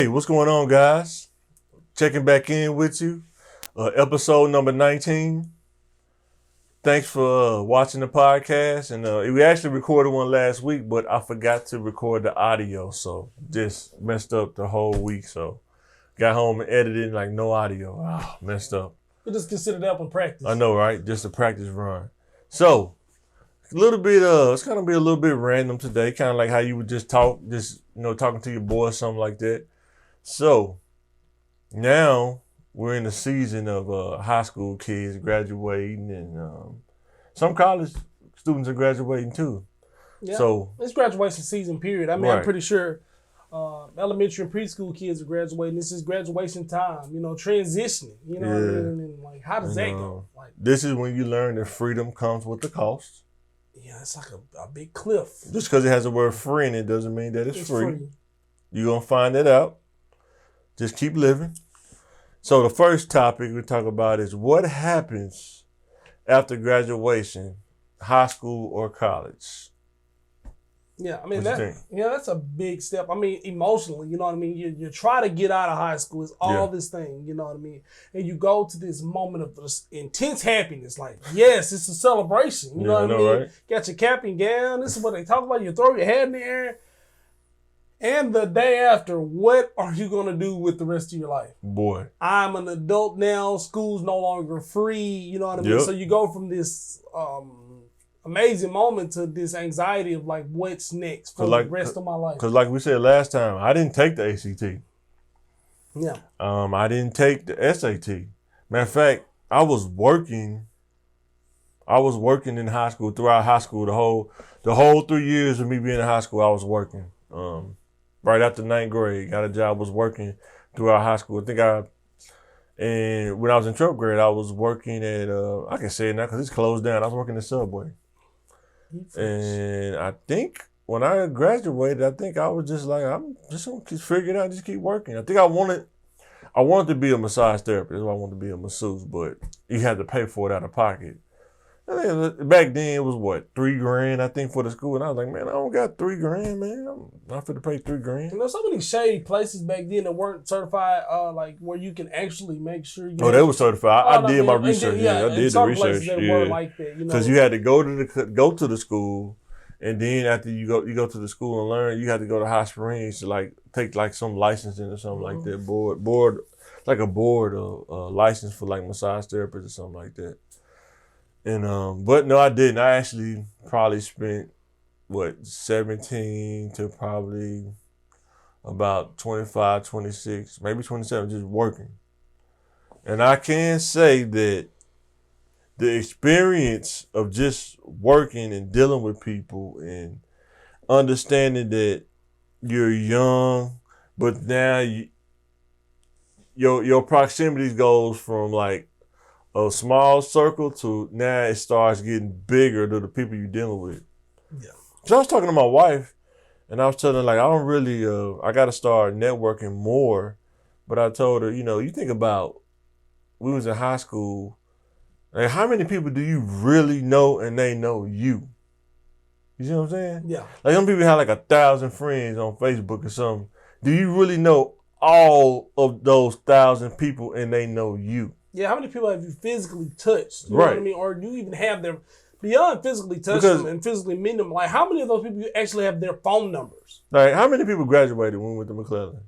Hey, what's going on, guys? Checking back in with you. Episode number 19. Thanks for watching the podcast. And we actually recorded one last week, but I forgot to record the audio, so just messed up the whole week. So got home and edited like no audio. Messed up. We just consider that one practice. I know, right? Just a practice run. So a little bit, it's gonna be a little bit random today, kind of like how you would just talk, talking to your boy or something like that. So now we're in the season of high school kids graduating, and some college students are graduating too. Yeah, so it's graduation season period. I mean, right. I'm pretty sure elementary and preschool kids are graduating. This is graduation time, transitioning, what I mean? And like, how does that go? Like, this is when you learn that freedom comes with the cost. Yeah, it's like a big cliff. Just because it has the word free in it doesn't mean that it's free. You're going to find that out. Just keep living. So the first topic we talk about is what happens after graduation, high school or college. Yeah, I mean, that's a big step. I mean, emotionally, you know what I mean? You try to get out of high school. It's all this thing, you know what I mean? And you go to this moment of this intense happiness. Like, yes, it's a celebration. You know what I mean? Right? Got your cap and gown. This is what they talk about. You throw your head in the air. And the day after, what are you going to do with the rest of your life? Boy. I'm an adult now. School's no longer free. You know what I mean? Yep. So you go from this amazing moment to this anxiety of like, what's next for the rest of my life? Because like we said last time, I didn't take the ACT. Yeah. I didn't take the SAT. Matter of fact, I was working in high school, throughout high school. The whole 3 years of me being in high school, I was working. Right after 9th grade, got a job, was working throughout high school. And when I was in 12th grade, I was working at, I can say it now because it's closed down. I was working at Subway. And I think when I graduated, I was just like, I'm just going to figure it out, just keep working. I think I wanted to be a massage therapist. That's why I wanted to be a masseuse, but you had to pay for it out of pocket. I think back then it was what, $3,000 I think for the school, and I was like, man, I don't got $3,000, man. I'm not fit to pay $3,000. So many shady places back then that weren't certified, like where you can actually make sure. They were certified. I did my research. I did the research. Were like that, because you had to go to the school, and then after you go to the school and learn, you had to go to Hot Springs to like take like some licensing or something like that. Board like a board license for like massage therapists or something like that. And but no, I didn't. I actually probably spent 17 to probably about 25, 26, maybe 27 just working. And I can say that the experience of just working and dealing with people and understanding that you're young, but now your proximity goes from like a small circle to now it starts getting bigger to the people you're dealing with. Yeah. So I was talking to my wife, and I was telling her, like, I don't really, I got to start networking more. But I told her, you think about, we was in high school, like, how many people do you really know and they know you? You see what I'm saying? Yeah. Like, some people have like 1,000 friends on Facebook or something. Do you really know all of those 1,000 people and they know you? Yeah, how many people have you physically touched? You know what I mean? Or do you even have them beyond physically touch them and physically meet them? Like, how many of those people you actually have their phone numbers? Like, how many people graduated when we went to McClellan?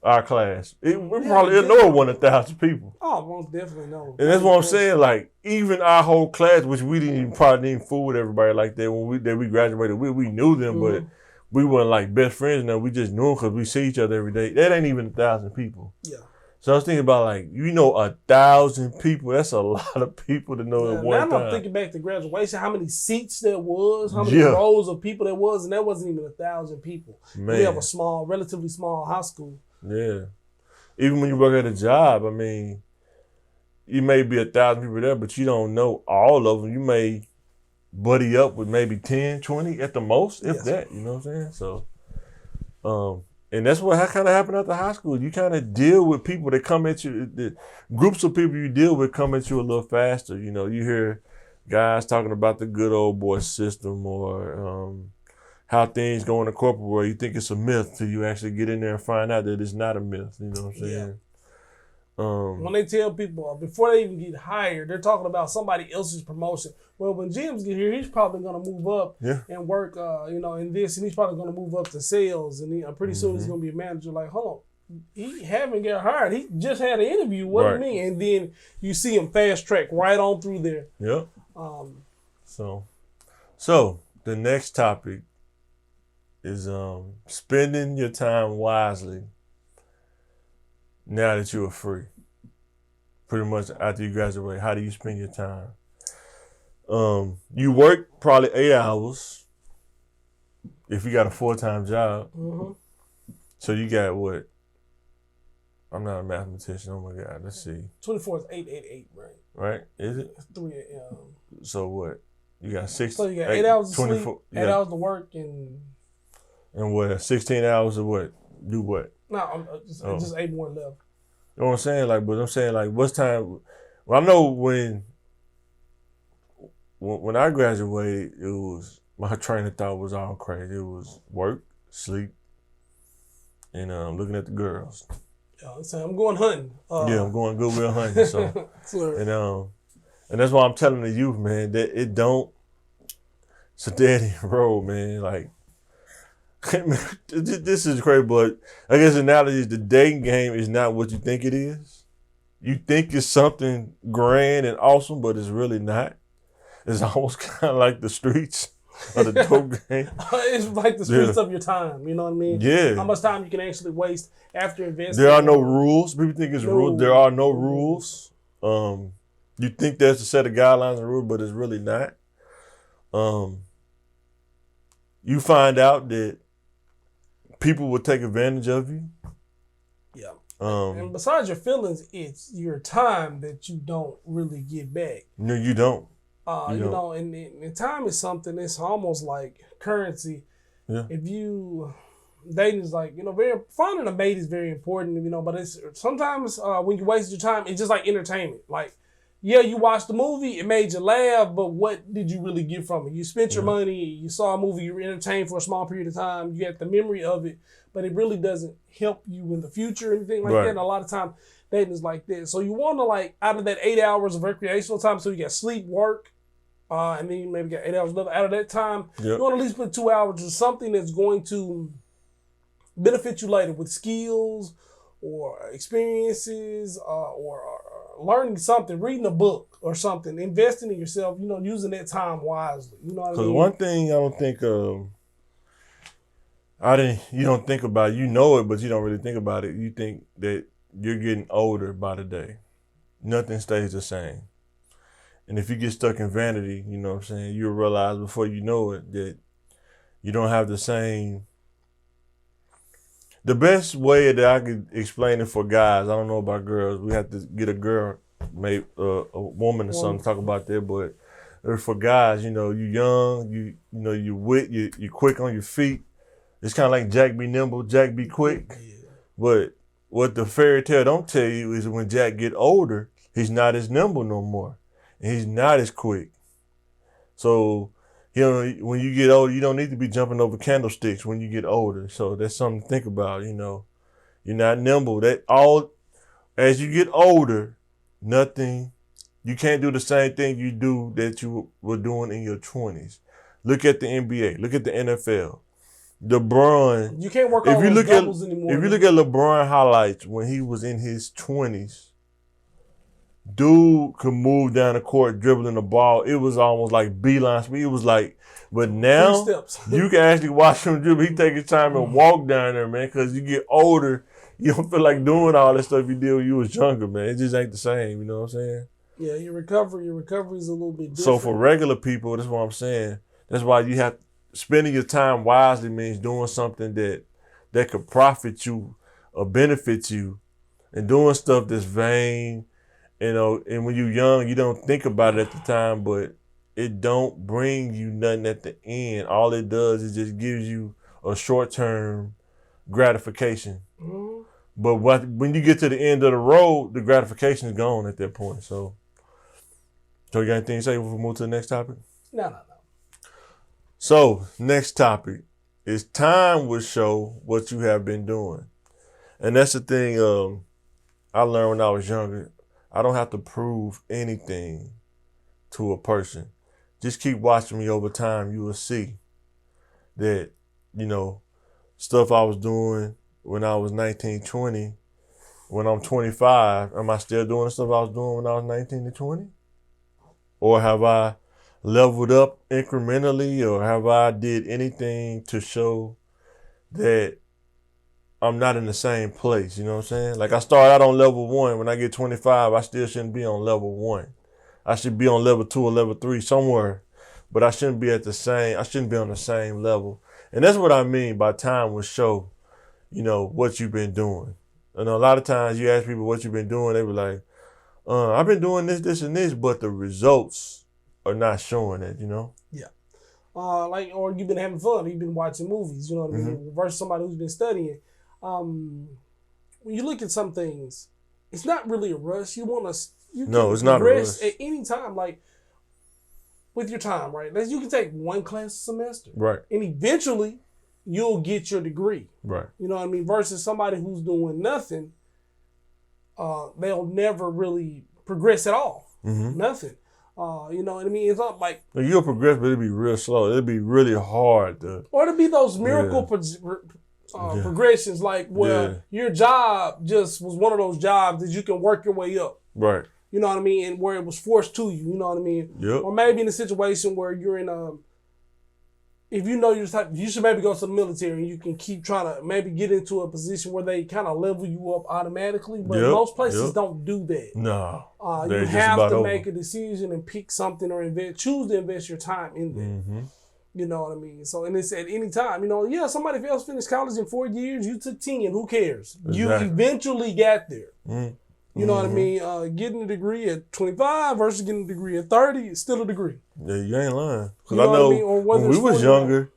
Our class. We probably know 1,000 people. Oh, most definitely know. And that's what I'm saying. Like, even our whole class, which we probably didn't fool with everybody like that when we graduated. We knew them, but we weren't like best friends. No, we just knew them because we see each other every day. That ain't even 1,000 people. Yeah. So I was thinking about, like, 1,000 people. That's a lot of people to know at one time. Now I'm thinking back to graduation, how many seats there was, how many rows of people there was, and that wasn't even 1,000 people. Man. We have a relatively small high school. Yeah. Even when you work at a job, I mean, you may be 1,000 people there, but you don't know all of them. You may buddy up with maybe 10, 20 at the most, if that, you know what I'm saying? So, and that's what kind of happened after high school. You kind of deal with people that come at you. The groups of people you deal with come at you a little faster. You hear guys talking about the good old boy system, or how things go in the corporate world. You think it's a myth till you actually get in there and find out that it's not a myth. You know what I'm saying? When they tell people before they even get hired, they're talking about somebody else's promotion. Well, when Jim's get here, he's probably going to move up and work, in this, and he's probably going to move up to sales, and pretty soon he's going to be a manager. Like, hold on, he haven't got hired. He just had an interview. What do you mean? And then you see him fast track right on through there. Yep. So the next topic is spending your time wisely. Now that you are free, pretty much after you graduate, how do you spend your time? You work probably 8 hours if you got a full-time job. Mm-hmm. So you got what? I'm not a mathematician. Oh my God, let's see. 24 is 888, right? Right? Is it? 3 So what? You got 6. So you got 8 hours of sleep, 8 hours to work, and what? 16 hours of what? Do what? No, just 8 more left. You know what I'm saying? But I'm saying what's time? Well, I know when I graduated, it was my train of thought was all crazy. It was work, sleep, and looking at the girls. Yeah, I'm going hunting. I'm going goodwill hunting. So and that's why I'm telling the youth, man, that it's a dead end road, man. This is crazy, but I guess the analogy is the dating game is not what you think it is. You think it's something grand and awesome, but it's really not. It's almost kind of like the streets of the dope game. It's like the streets of your time. You know what I mean? Yeah. How much time you can actually waste after investing. There are no rules. People think it's rules. There are no rules. You think there's a set of guidelines and rules, but it's really not. You find out that people will take advantage of you. Yeah. And besides your feelings, it's your time that you don't really get back. No, you don't. And time is something that's almost like currency. Yeah. If you dating is finding a mate is very important, but it's sometimes when you waste your time, it's just like entertainment. Like, yeah, you watched the movie, it made you laugh, but what did you really get from it? You spent your money, you saw a movie, you were entertained for a small period of time, you got the memory of it, but it really doesn't help you in the future or anything like that. And a lot of time, dating is like that. So you want to, out of that 8 hours of recreational time, so you got sleep, work, and then you maybe got 8 hours left. Out of that time, you want to at least put 2 hours to something that's going to benefit you later with skills or experiences or learning something, reading a book or something, investing in yourself, using that time wisely. You know what I mean? Because one thing I don't think you don't think about it. You know it, but you don't really think about it. You think that you're getting older by the day. Nothing stays the same. And if you get stuck in vanity, you know what I'm saying, you'll realize before you know it that you don't have the same. The best way that I could explain it for guys, I don't know about girls, we have to get a girl, maybe a woman or something to talk about that, but for guys, you're young, you're quick on your feet. It's kind of like Jack be nimble, Jack be quick. Yeah. But what the fairy tale don't tell you is when Jack get older, he's not as nimble no more. And he's not as quick. So, when you get older, you don't need to be jumping over candlesticks when you get older. So that's something to think about, You're not nimble. As you get older, you can't do the same thing you do that you were doing in your 20s. Look at the NBA. Look at the NFL. LeBron. You can't work on those doubles anymore. If you look at LeBron highlights when he was in his 20s, dude could move down the court dribbling the ball. It was almost like beeline speed. It was but now you can actually watch him dribble. He take his time and walk down there, man, because you get older. You don't feel like doing all that stuff you did when you was younger, man. It just ain't the same, you know what I'm saying? Yeah, your recovery is a little bit different. So for regular people, that's what I'm saying. That's why you have spending your time wisely means doing something that could profit you or benefit you, and doing stuff that's vain. And when you're young, you don't think about it at the time, but it don't bring you nothing at the end. All it does is just gives you a short-term gratification. Mm-hmm. But when you get to the end of the road, the gratification is gone at that point. So you got anything to say before we move to the next topic? No. So, next topic. is time will show what you have been doing. And that's the thing I learned when I was younger. I don't have to prove anything to a person. Just keep watching me over time. You will see that, stuff I was doing when I was 19, 20, when I'm 25, am I still doing the stuff I was doing when I was 19 to 20? Or have I leveled up incrementally, or have I did anything to show that I'm not in the same place? You know what I'm saying? Like I started out on level 1. When I get 25, I still shouldn't be on level 1. I should be on level 2 or level 3 somewhere, but I shouldn't be on the same level. And that's what I mean by time will show, what you've been doing. And a lot of times you ask people what you've been doing, they be like, I've been doing this, this, and this, but the results are not showing it, Yeah. Or you've been having fun, you've been watching movies, you know what I mean? Versus somebody who's been studying. When you look at some things, it's not really a rush. It's not a rush at any time. Like with your time, right? You can take one class a semester, right? And eventually, you'll get your degree, right? You know what I mean? Versus somebody who's doing nothing, they'll never really progress at all. Nothing. You know what I mean? It's not like you'll progress, but it'll be real slow. It'll be really hard or to be those miracle progressions, like where your job just was one of those jobs that you can work your way up. Right. You know what I mean? And where it was forced to you, you know what I mean? Yep. Or maybe in a situation where you're in if you know you should maybe go to the military and you can keep trying to maybe get into a position where they kind of level you up automatically. But most places don't do that. No. You have to make a decision and pick something or choose to invest your time in there. You know what I mean? So, and it's at any time, somebody else finished college in 4 years, you took 10, who cares? Exactly. You eventually got there. You know what I mean? Getting a degree at 25 versus getting a degree at 30 is still a degree. Yeah, you ain't lying. Because I know when we was younger,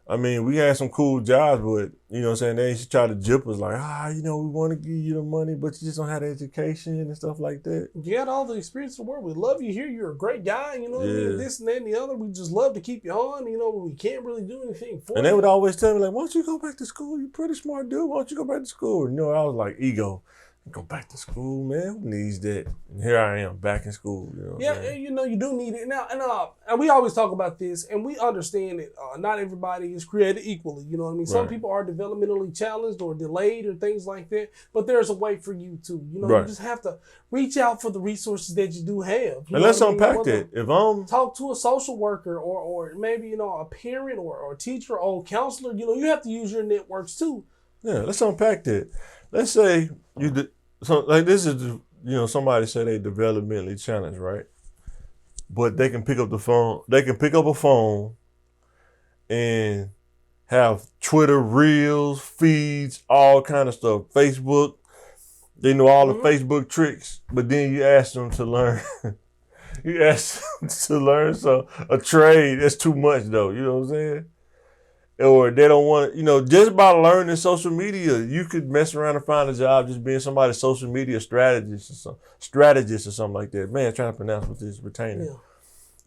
we had some cool jobs, but, they used to try to jip us like, we want to give you the money, but you just don't have the education and stuff like that. You had all the experience in the world. We love you here. You're a great guy. You know what I mean? This and that and the other. We just love to keep you on. We can't really do anything for you. And they would always tell me, like, why don't you go back to school? You're pretty smart dude. Why don't you go back to school? And, I was like, ego. Go back to school, man. Who needs that? And here I am, back in school. You do need it now. And we always talk about this, and we understand that not everybody is created equally. You know what I mean? Some people are developmentally challenged or delayed or things like that. But there's a way for you too. You just have to reach out for the resources that you do have. And let's unpack that. If I'm talk to a social worker or maybe a parent or a teacher or a counselor, you have to use your networks too. Yeah, let's unpack that. Let's say this is, somebody say they developmentally challenged, right? But they can pick up the phone. They can pick up a phone and have Twitter reels, feeds, all kind of stuff. Facebook, they know all the Facebook tricks. But then you ask them to learn. You ask them to learn a trade. That's too much, though. You know what I'm saying? Or they don't want to, just by learning social media, you could mess around and find a job just being somebody's social media strategist or something like that. Man, I'm trying to pronounce what this is retaining. Yeah.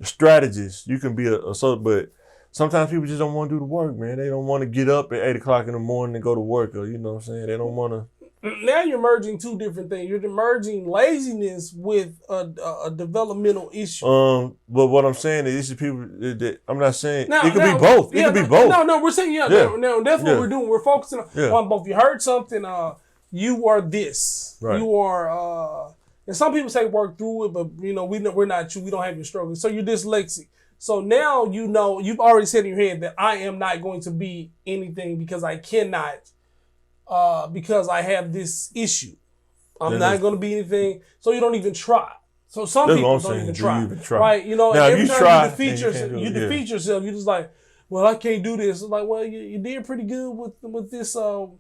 Strategist. You can be but sometimes people just don't want to do the work, man. They don't want to get up at 8 o'clock in the morning and go to work, or, you know what I'm saying? They don't want to. Now you're merging two different things. You're merging laziness with a developmental issue. But what I'm saying is, people that I'm not saying it could be both. It could be both. No, we're saying no, that's what we're doing. We're focusing on both. You heard something. You are this. Right. You are. And some people say work through it, but we're not you. We don't have your struggle. So you're dyslexic. So now you've already said in your head that I am not going to be anything because I cannot. Because I have this issue. I'm not going to be anything. So you don't even try. So some people don't even try. Right? Now, every time you defeat yourself, you're just like, well, I can't do this. It's like, well, you did pretty good with this. A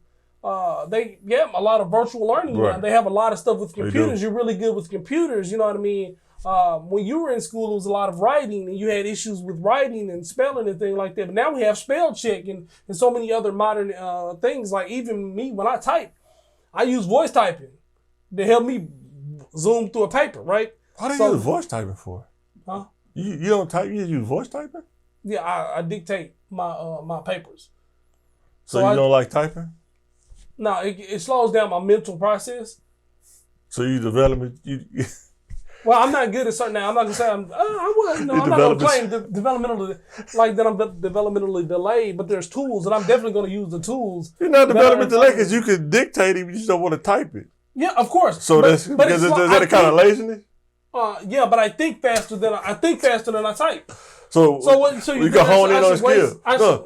lot of virtual learning. Right. They have a lot of stuff with computers. You're really good with computers. You know what I mean? When you were in school, it was a lot of writing, and you had issues with writing and spelling and things like that. But now we have spell check and so many other modern things. Like even me, when I type, I use voice typing to help me zoom through a paper, right? What do you use voice typing for? Huh? You don't type, you use voice typing? Yeah, I dictate my papers. So you don't like typing? No, it slows down my mental process. So you development Well, I'm not good at certain. Now, I'm not gonna say I'm not gonna claim developmentally like that. I'm developmentally delayed, but there's tools, and I'm definitely gonna use the tools. You're not developmentally delayed because you can dictate it, but you just don't want to type it. Yeah, of course. So is that a kind of laziness? Yeah, but I think faster than I type. So you can hone in on a skill.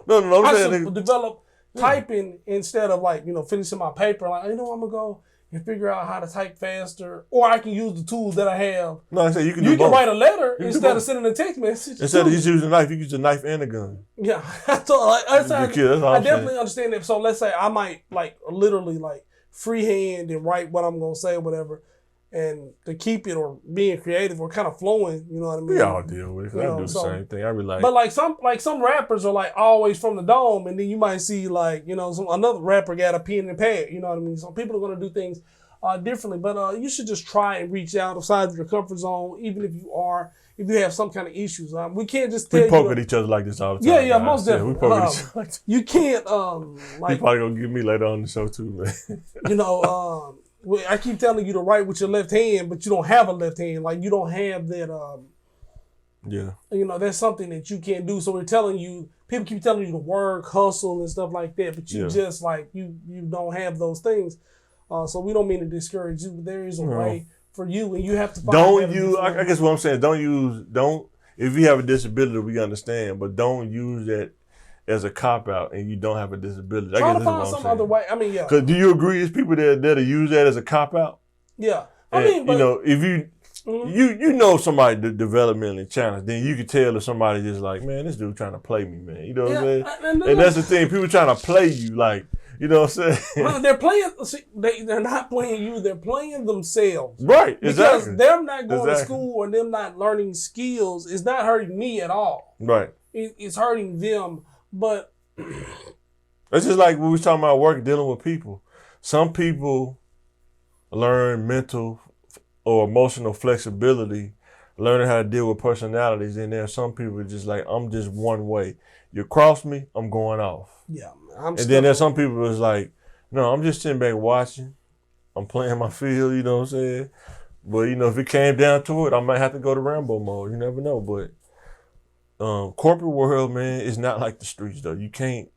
No. I should develop typing instead of finishing my paper. Like I'm gonna go and figure out how to type faster, or I can use the tools that I have. No, I say you can. You can write a letter instead of sending a text message. Instead of just using a knife, you use a knife and a gun. Yeah, I definitely understand that. So let's say I might literally freehand and write what I'm gonna say or whatever. And to keep it or being creative or kind of flowing, you know what I mean? We all deal with it. I do the same thing. I realize. But some rappers are always from the dome, and then you might see another rapper got a pen and pad. You know what I mean? So people are gonna do things differently. But you should just try and reach out outside of your comfort zone, even if you have some kind of issues. We can't just tell we poke at each other like this all the time. Yeah, most definitely. We poke at each other. You can't you probably gonna get me later on the show too, man. I keep telling you to write with your left hand, but you don't have a left hand. You don't have that. That's something that you can't do. So people keep telling you to work, hustle, and stuff like that. But you just you don't have those things. So we don't mean to discourage you, but there is a way for you, and you have to find. I guess what I'm saying, if you have a disability, we understand, but don't use that as a cop-out and you don't have a disability. Try to find some other way. I mean, yeah. Because do you agree there's people that use that as a cop-out? Yeah. If you know somebody developmentally challenged, then you can tell if somebody just man, this dude trying to play me, man. You know what I'm saying? And that's the thing. People trying to play you, you know what I'm saying? Well, they're playing. They're not playing you. They're playing themselves. Right. Because them not going to school or them not learning skills is not hurting me at all. Right. It's hurting them. But it's just like when we was talking about work, dealing with people. Some people learn mental or emotional flexibility, learning how to deal with personalities, and there are some people just I'm just one way. You cross me, I'm going off. Yeah, and then there's some people who's no, I'm just sitting back watching. I'm playing my field, you know what I'm saying? But if it came down to it, I might have to go to Rambo mode. You never know, but. Corporate world, man, is not like the streets though. You can't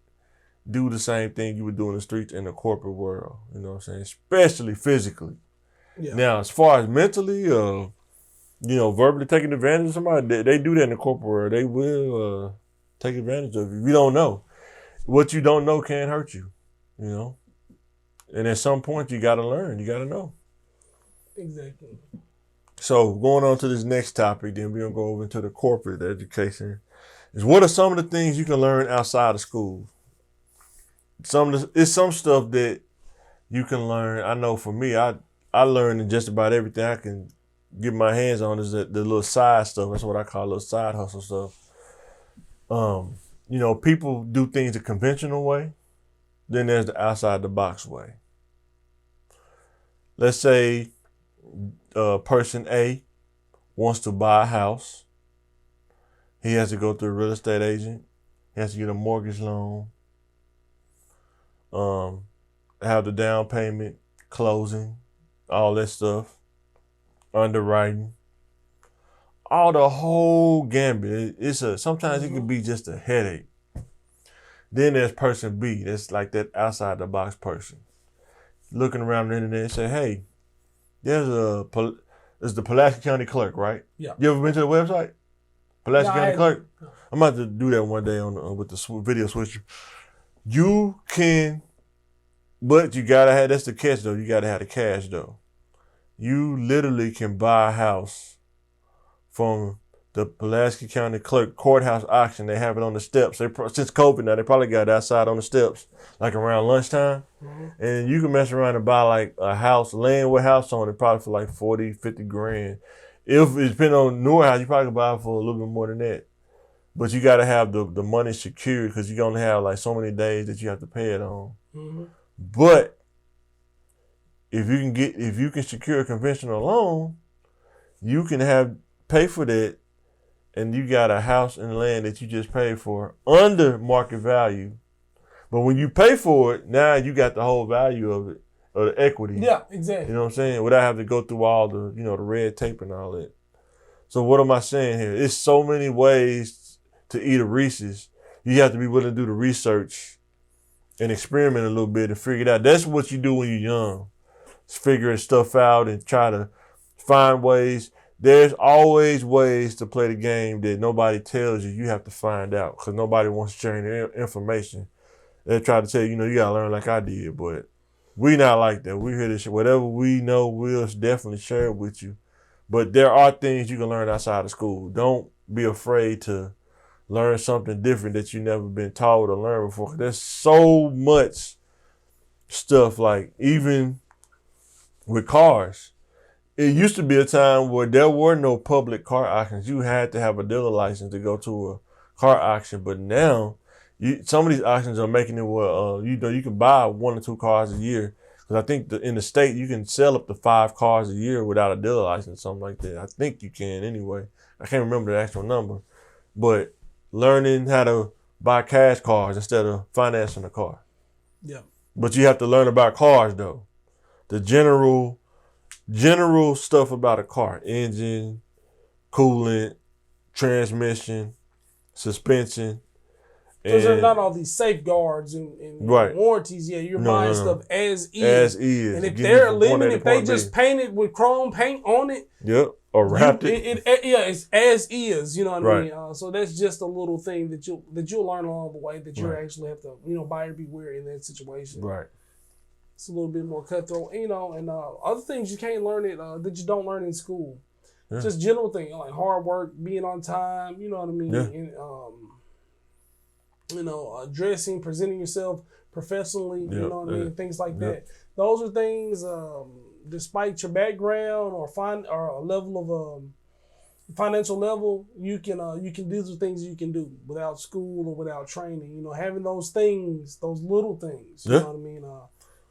do the same thing you would do in the streets in the corporate world. You know what I'm saying? Especially physically. Yeah. Now, as far as mentally, verbally taking advantage of somebody, they do that in the corporate world. They will take advantage of you. You don't know. What you don't know can hurt you. And at some point, you got to learn. You got to know. Exactly. So going on to this next topic, then we're going to go over into the corporate education. What are some of the things you can learn outside of school? It's some stuff that you can learn. I know for me, I learned just about everything I can get my hands on is the little side stuff. That's what I call little side hustle stuff. People do things the conventional way. Then there's the outside the box way. Let's say person A wants to buy a house. He has to go through a real estate agent. He has to get a mortgage loan. Have the down payment, closing, all that stuff, underwriting, all the whole gambit. Sometimes it can be just a headache. Then there's person B, that's like that outside the box person, looking around the internet and say, hey, there's the Pulaski County Clerk, right? Yeah. You ever been to the website? Pulaski County Clerk? I'm about to do that one day with the video switcher. You can, but you gotta have, that's the catch though, you gotta have the cash though. You literally can buy a house from the Pulaski County Clerk courthouse auction. They have it on the steps. Since COVID now, they probably got it outside on the steps, around lunchtime. Mm-hmm. And you can mess around and buy a house, land with house on it, probably for 40, 50 grand. If it depends on newer house, you probably can buy it for a little bit more than that. But you got to have the money secured because you only have so many days that you have to pay it on. Mm-hmm. But if you can secure a conventional loan, you can pay for that, and you got a house and land that you just paid for under market value. But when you pay for it, now you got the whole value of it, or the equity. Yeah, exactly. You know what I'm saying? Without having to go through all the, the red tape and all that. So what am I saying here? It's so many ways to eat a Reese's. You have to be willing to do the research and experiment a little bit and figure it out. That's what you do when you're young. It's figuring stuff out and try to find ways. There's always ways to play the game that nobody tells you. You have to find out because nobody wants to share any information. They try to tell you, you got to learn like I did, but we not like that. We hear this shit. Whatever we know, we'll definitely share it with you. But there are things you can learn outside of school. Don't be afraid to learn something different that you never been taught or learned before. There's so much stuff, like even with cars. It used to be a time where there were no public car auctions. You had to have a dealer license to go to a car auction. But now, some of these auctions are making it where you can buy 1 or 2 cars a year. Because I think in the state you can sell up to 5 cars a year without a dealer license, something like that. I think you can anyway. I can't remember the actual number. But learning how to buy cash cars instead of financing a car. Yeah. But you have to learn about cars though. The general stuff about a car: engine, coolant, transmission, suspension. Because there are not all these safeguards and right. warranties. Yeah, you're buying stuff as is. As is. And if they're limited, if they just painted with chrome paint on it. Yep. Or wrapped it. It's as is. You know what right. I mean? So that's just a little thing that you'll learn along the way that you right. actually have to, buyer beware in that situation. Right. It's a little bit more cutthroat. And other things you can't learn it that you don't learn in school. Yeah. Just general things like hard work, being on time. You know what I mean? And, dressing, presenting yourself professionally, you know what I mean? Things like that. Those are things, despite your background or a level of financial level, you can these are things you can do without school or without training. Having those things, those little things, you know what I mean,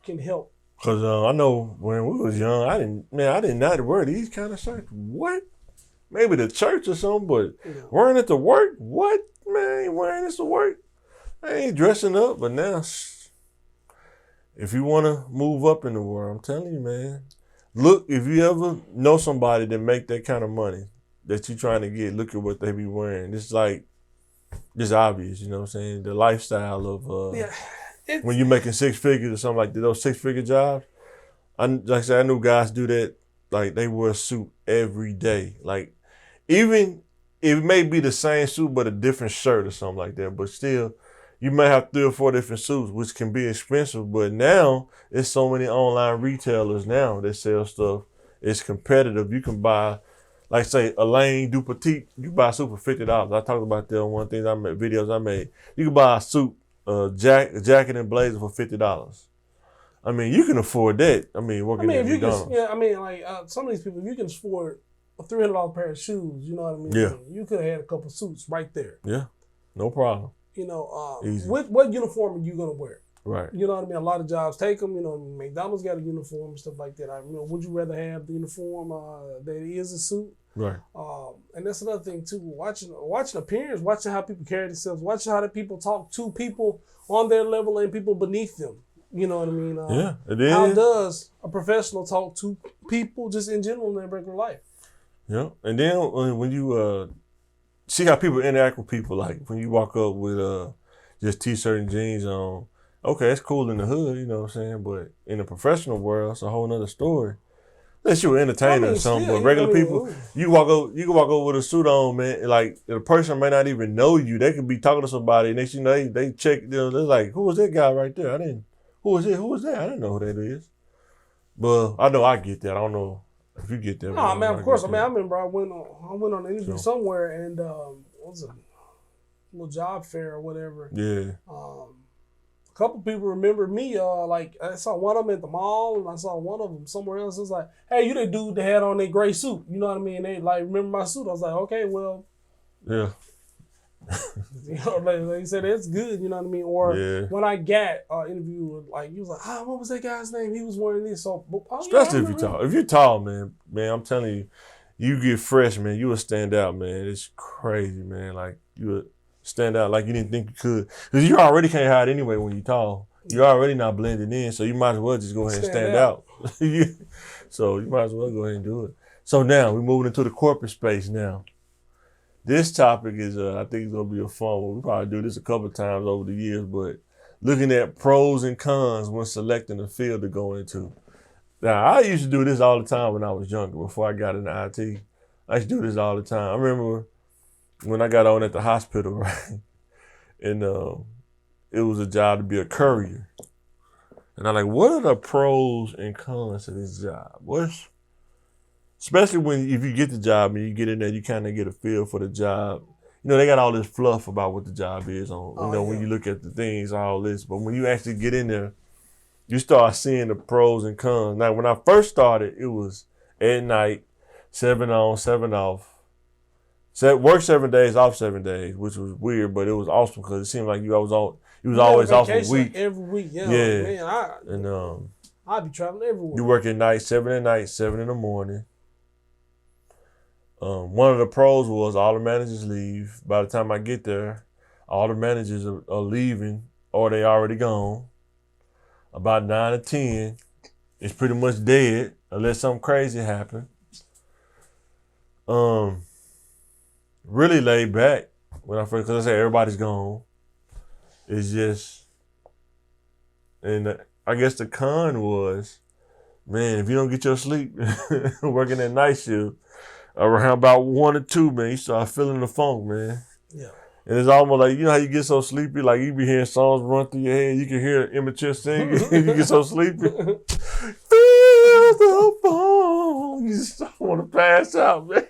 can help. Cause I know when we was young, I did not wear these kind of shirts. What? Maybe the church or something, but wearing it to work? What? Man, I ain't wearing this to work. I ain't dressing up, but now, if you want to move up in the world, I'm telling you, man, look, if you ever know somebody that make that kind of money that you trying to get, look at what they be wearing. It's like, it's obvious, you know what I'm saying? The lifestyle of, when you're making 6 figures or something like that, those 6-figure jobs, like I said, I knew guys do that, like they wear a suit every day. Like, even, it may be the same suit but a different shirt or something like that, but still, you may have 3 or 4 different suits, which can be expensive. But now, it's so many online retailers now that sell stuff. It's competitive. You can buy, like say, Alain Dupatit. You buy a suit for $50. I talked about that on one thing videos I made. You can buy a suit, jacket and blazer for $50. I mean, you can afford that. I mean, working at McDonald's. Some of these people, if you can afford a $300 pair of shoes, you know what I mean? Yeah. You could have had a couple of suits right there. Yeah, no problem. What uniform are you gonna wear? Right. You know what I mean? A lot of jobs take them. McDonald's got a uniform and stuff like that. Would you rather have the uniform that is a suit? Right. And that's another thing too. Watching appearance, watching how people carry themselves, watching how the people talk to people on their level and people beneath them. You know what I mean? It is. How does a professional talk to people just in general in their regular life? Yeah. And then when you see how people interact with people, like when you walk up with just t-shirt and jeans on, okay, it's cool in the hood, you know what I'm saying? But in the professional world, it's a whole nother story. Unless you're an entertainer or something, but regular people, you can walk over with a suit on, man. Like the person may not even know you. They could be talking to somebody, and next you know they check. They're like, "Who was that guy right there? Who was it? Who was that? I didn't know who that is." But I know I get that. I don't know if you get that. No, man, of course. I remember I went on an interview somewhere, and what was it? A little job fair or whatever. Yeah. A couple people remember me. Like I saw one of them at the mall, and I saw one of them somewhere else. It was like, "Hey, you the dude that had on that gray suit?" You know what I mean? They like remember my suit. I was like, "Okay, well." Yeah. Like you said, that's good. You know what I mean? Or when I got interviewed, like he was like, what was that guy's name? He was wearing this. So especially if you're tall. If you're tall, man, I'm telling you, you get fresh, man. You will stand out, man. It's crazy, man. Like you would stand out like you didn't think you could. Because you already can't hide anyway when you're tall. You're already not blending in, so you might as well just go ahead and stand out. So you might as well go ahead and do it. So now we're moving into the corporate space now. This topic is, I think it's going to be a fun one. We probably do this a couple of times over the years, but looking at pros and cons when selecting a field to go into. Now, I used to do this all the time when I was younger, before I got into IT. I used to do this all the time. I remember when I got on at the hospital, right? And it was a job to be a courier. And I'm like, what are the pros and cons to this job? Especially if you get the job and you get in there, you kind of get a feel for the job. You know, they got all this fluff about what the job is when you look at the things, all this. But when you actually get in there, you start seeing the pros and cons. Now, when I first started, it was at night, 7 on, 7 off. Work 7 days, off 7 days, which was weird, but it was awesome because it seemed like you was always off a week. Every week, yeah. Man, I'd be traveling everywhere. You work at night, 7 at night, 7 in the morning. One of the pros was all the managers leave. By the time I get there, all the managers are leaving or they already gone. About 9 or 10, it's pretty much dead unless something crazy happens. Really laid back when I first, because I said everybody's gone. It's just, and I guess the con was, man, if you don't get your sleep working that night shift, around about 1 or 2, man, you start feeling the funk, man. Yeah. And it's almost like, you know how you get so sleepy, like you be hearing songs run through your head, you can hear immature singing, you get so sleepy. Feel the funk. You just want to pass out, man.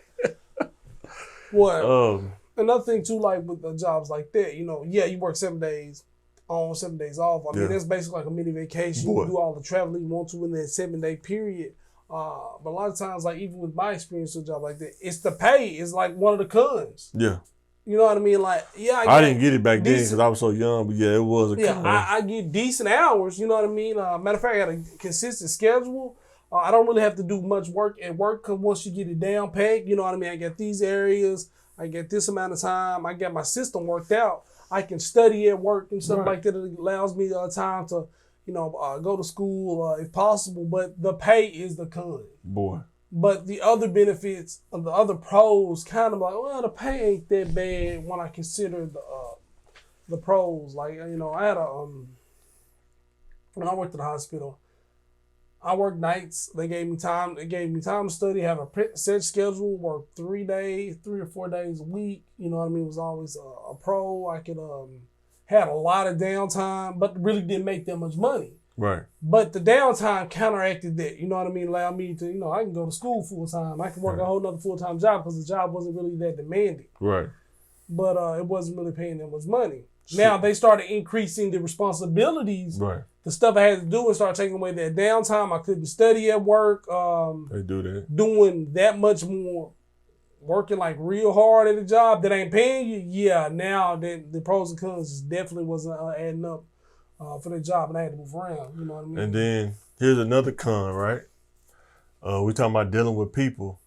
What? Another thing too, like with the jobs like that, you know, you work 7 days on, 7 days off. I mean, that's basically like a mini vacation. You do all the traveling you want to in that 7-day period. But a lot of times, like even with my experience with a job like that, it's the pay is like one of the cons. Yeah. You know what I mean? Like, I didn't get it back then because I was so young, but it was a con. I get decent hours, you know what I mean? Matter of fact, I got a consistent schedule. I don't really have to do much work at work because once you get it down packed, you know what I mean? I got these areas, I get this amount of time, I got my system worked out. I can study at work and stuff like that. It allows me time to, go to school if possible. But the pay is the con. Boy. But the other benefits, the other pros, kind of like, well, the pay ain't that bad when I consider the pros. Like, I had when I worked at the hospital, I worked nights. They gave me time. They gave me time to study, have a set schedule, work 3 or 4 days a week. You know what I mean? It was always a pro. I could had a lot of downtime, but really didn't make that much money. Right. But the downtime counteracted that. You know what I mean? Allowed me to, I can go to school full time. I can work a whole nother full time job because the job wasn't really that demanding. Right. But it wasn't really paying that much money. Now they started increasing the responsibilities. Right. The stuff I had to do and start taking away that downtime. I couldn't study at work. They do that. Doing that much more, working like real hard at a job that ain't paying you. Yeah, now the pros and cons definitely wasn't adding up for the job, and I had to move around. You know what I mean? And then here's another con, right? We talking about dealing with people.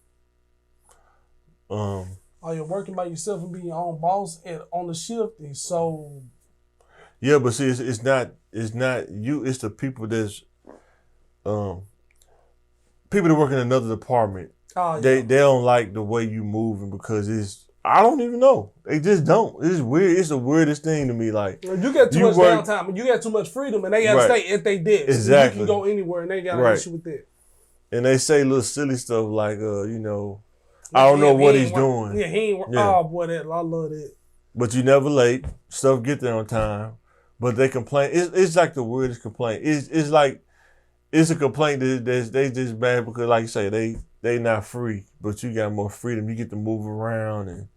You're working by yourself and being your own boss on the shift is so. Yeah, but see, it's not you. It's the people that's people that work in another department. Oh, yeah. They don't like the way you moving because I don't even know. They just don't. It's weird. It's the weirdest thing to me. Like you got too much downtime and you got too much freedom, and they got to stay at their desk. Exactly. You can go anywhere, and they got an issue with that. And they say little silly stuff like, I don't know what he's doing. Yeah, he ain't. Yeah. Oh boy, I love that. But you never late. Stuff get there on time. But they complain. It's like the weirdest complaint. It's like it's a complaint that they just bad because, like you say, they not free, but you got more freedom. You get to move around and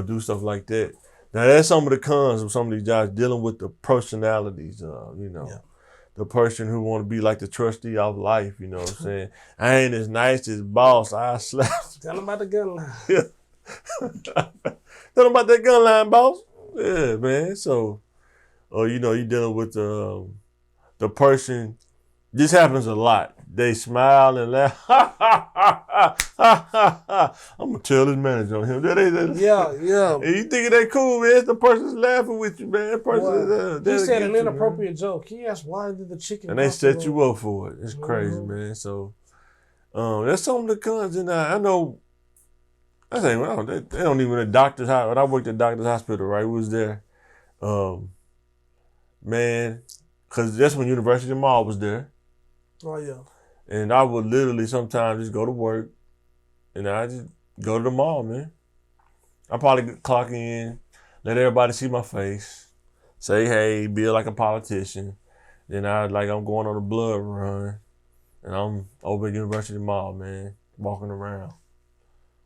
do stuff like that. Now that's some of the cons of some of these jobs, dealing with the personalities. The person who want to be like the trustee of life. You know what I'm saying? I ain't as nice as boss. I slapped. Tell him about the gun line. Yeah. Tell him about that gun line, boss. Yeah, man. So. Or you dealing with the person This happens a lot. They smile and laugh. Ha, ha, ha, ha, ha, ha, ha. I'm going to tell this manager on him. Yeah. And you thinking they cool, man. The person's laughing with you, man. He said an inappropriate joke. He asked, why did the chicken... And they set you up for it. It's crazy, man. So, that's some of the cons. And I know, I say, well, they don't even at doctor's hospital. When I worked at doctor's hospital, right, we was there. Man, because that's when University Mall was there. Oh, yeah. And I would literally sometimes just go to work and I just go to the mall, man. I probably clock in, let everybody see my face, say, hey, be like a politician. Then I'm going on a blood run and I'm over at University Mall, man, walking around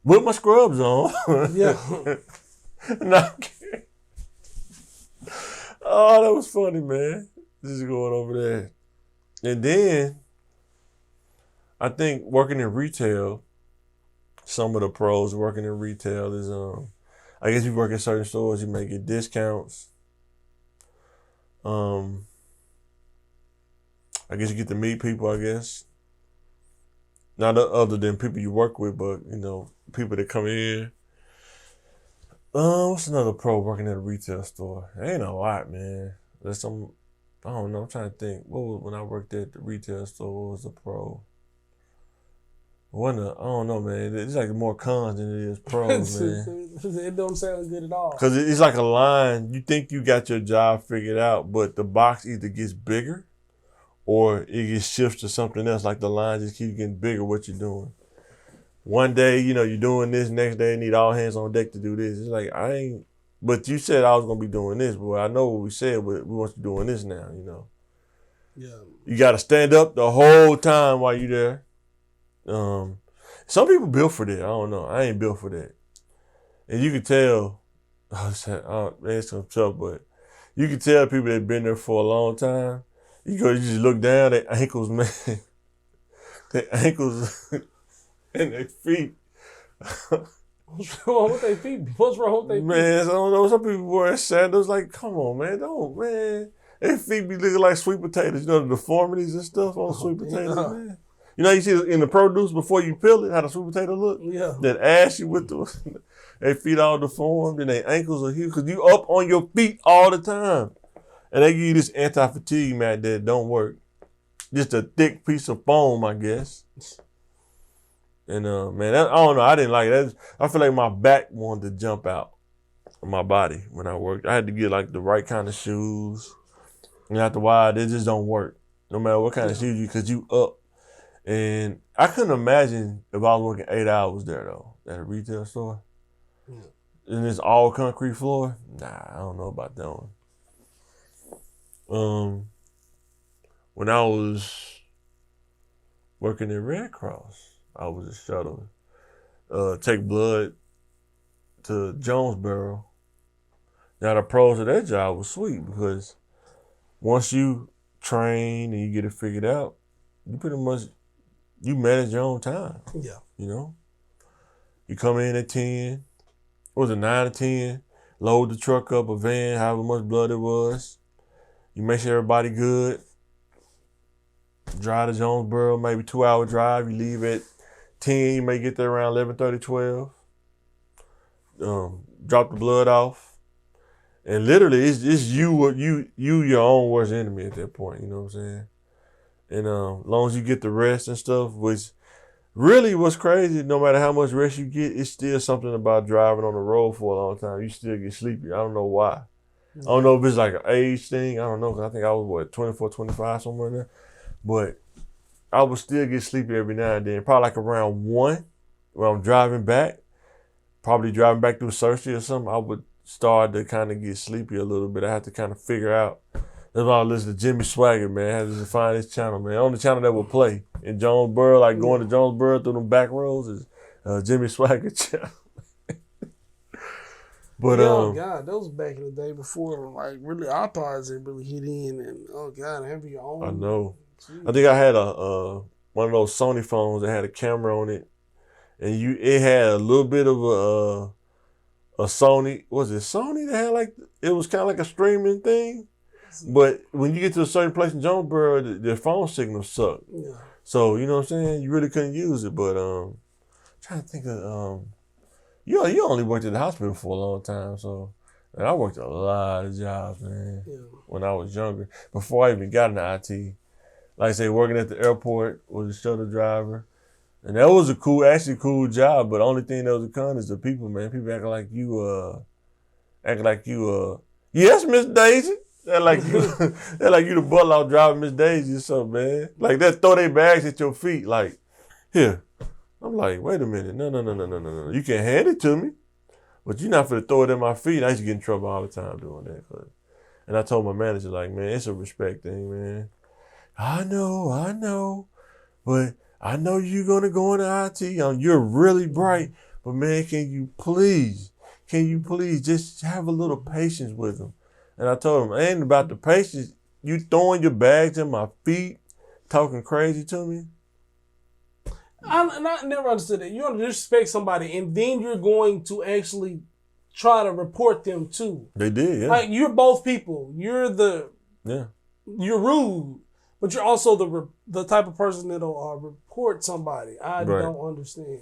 with my scrubs on. Yeah. No, oh, that was funny, man. Just going over there. And then, I think working in retail, some of the pros working in retail is, I guess you work in certain stores, you may get discounts. I guess you get to meet people, I guess. Not other than people you work with, but, people that come in. What's another pro working at a retail store? Ain't a lot, man. There's some, I don't know, I'm trying to think. When I worked at the retail store, what was the pro? I don't know, man. It's like more cons than it is pros, man. It don't sound good at all. Because it's like a line. You think you got your job figured out, but the box either gets bigger or it gets shifted to something else. Like the line just keeps getting bigger, what you're doing. One day, you're doing this. Next day, you need all hands on deck to do this. It's like, but you said I was going to be doing this. But I know what we said, but we want you doing this now, Yeah. You got to stand up the whole time while you're there. Some people built for that. I don't know. I ain't built for that. And you can tell, it's some tough, but you can tell people that been there for a long time. You just look down, their ankles, man. Their ankles and their feet. What's wrong with their feet? What's wrong with their feet? Man, I don't know. Some people wear sandals. Like, come on, man. Man. Their feet be looking like sweet potatoes. The deformities and stuff on sweet potatoes, man. You see in the produce before you peel it, how the sweet potato look? Yeah. That ashy with their feet all deformed and their ankles are huge because you up on your feet all the time. And they give you this anti-fatigue mat that don't work. Just a thick piece of foam, I guess. And man, I don't know. I didn't like it. I feel like my back wanted to jump out of my body when I worked. I had to get like the right kind of shoes. And after a while, they just don't work. No matter what kind of shoes because you up. And I couldn't imagine if I was working 8 hours there, though, at a retail store. Yeah. And it's all concrete floor. Nah, I don't know about that one. When I was working at Red Cross, I was a shuttle. Take blood to Jonesboro. Now, the pros of that job was sweet because once you train and you get it figured out, you pretty much you manage your own time. Yeah. You come in at 10, what was it, 9 or 10, load the truck up, a van, however much blood it was. You make sure everybody good. Drive to Jonesboro, maybe 2-hour drive. You leave at 10, you may get there around 11:30, 12. Drop the blood off. And literally, it's you your own worst enemy at that point, you know what I'm saying? And as long as you get the rest and stuff, which really what's crazy, no matter how much rest you get, it's still something about driving on the road for a long time. You still get sleepy. I don't know why. I don't know if it's like an age thing. I don't know, because I think I was, 24, 25, somewhere in there. But I would still get sleepy every now and then. Probably like around 1 when I'm driving back, probably driving back through Cersei or something, I would start to kind of get sleepy a little bit. I had to kind of figure out. That's why I listen to Jimmy Swagger, man. I had to find his channel, man. On the channel that would play in Jonesboro, like going to Jonesboro through them back roads is Jimmy Swagger channel. But God, that was back in the day before like really iPods had really hit in, and having your own. I know. Geez. I think I had a one of those Sony phones that had a camera on it, and it had a little bit of a Sony. Was it Sony that had like it was kind of like a streaming thing? But when you get to a certain place in Jonesboro, the phone signal suck. Yeah. So, you know what I'm saying? You really couldn't use it. But trying to think of you only worked at the hospital for a long time, so and I worked a lot of jobs, man. Yeah. When I was younger. Before I even got into IT. Like I say, working at the airport was a shuttle driver. And that was a cool job, but the only thing that was a con is the people, man. People acting like you, yes, Miss Daisy. They're like you the butler out driving Miss Daisy or something, man. Like they throw their bags at your feet, like, here. I'm like, wait a minute, no. You can hand it to me, but you're not finna throw it at my feet. I used to get in trouble all the time doing that. And I told my manager, like, man, it's a respect thing, man. I know, but I know you're gonna go into IT. You're really bright, but man, can you please just have a little patience with them? And I told him, ain't about the patience. You throwing your bags at my feet, talking crazy to me. I never understood that. You're going to disrespect somebody, and then you're going to actually try to report them too. They did, yeah. Like, you're both people. You're rude, but you're also the type of person that'll report somebody. I don't understand.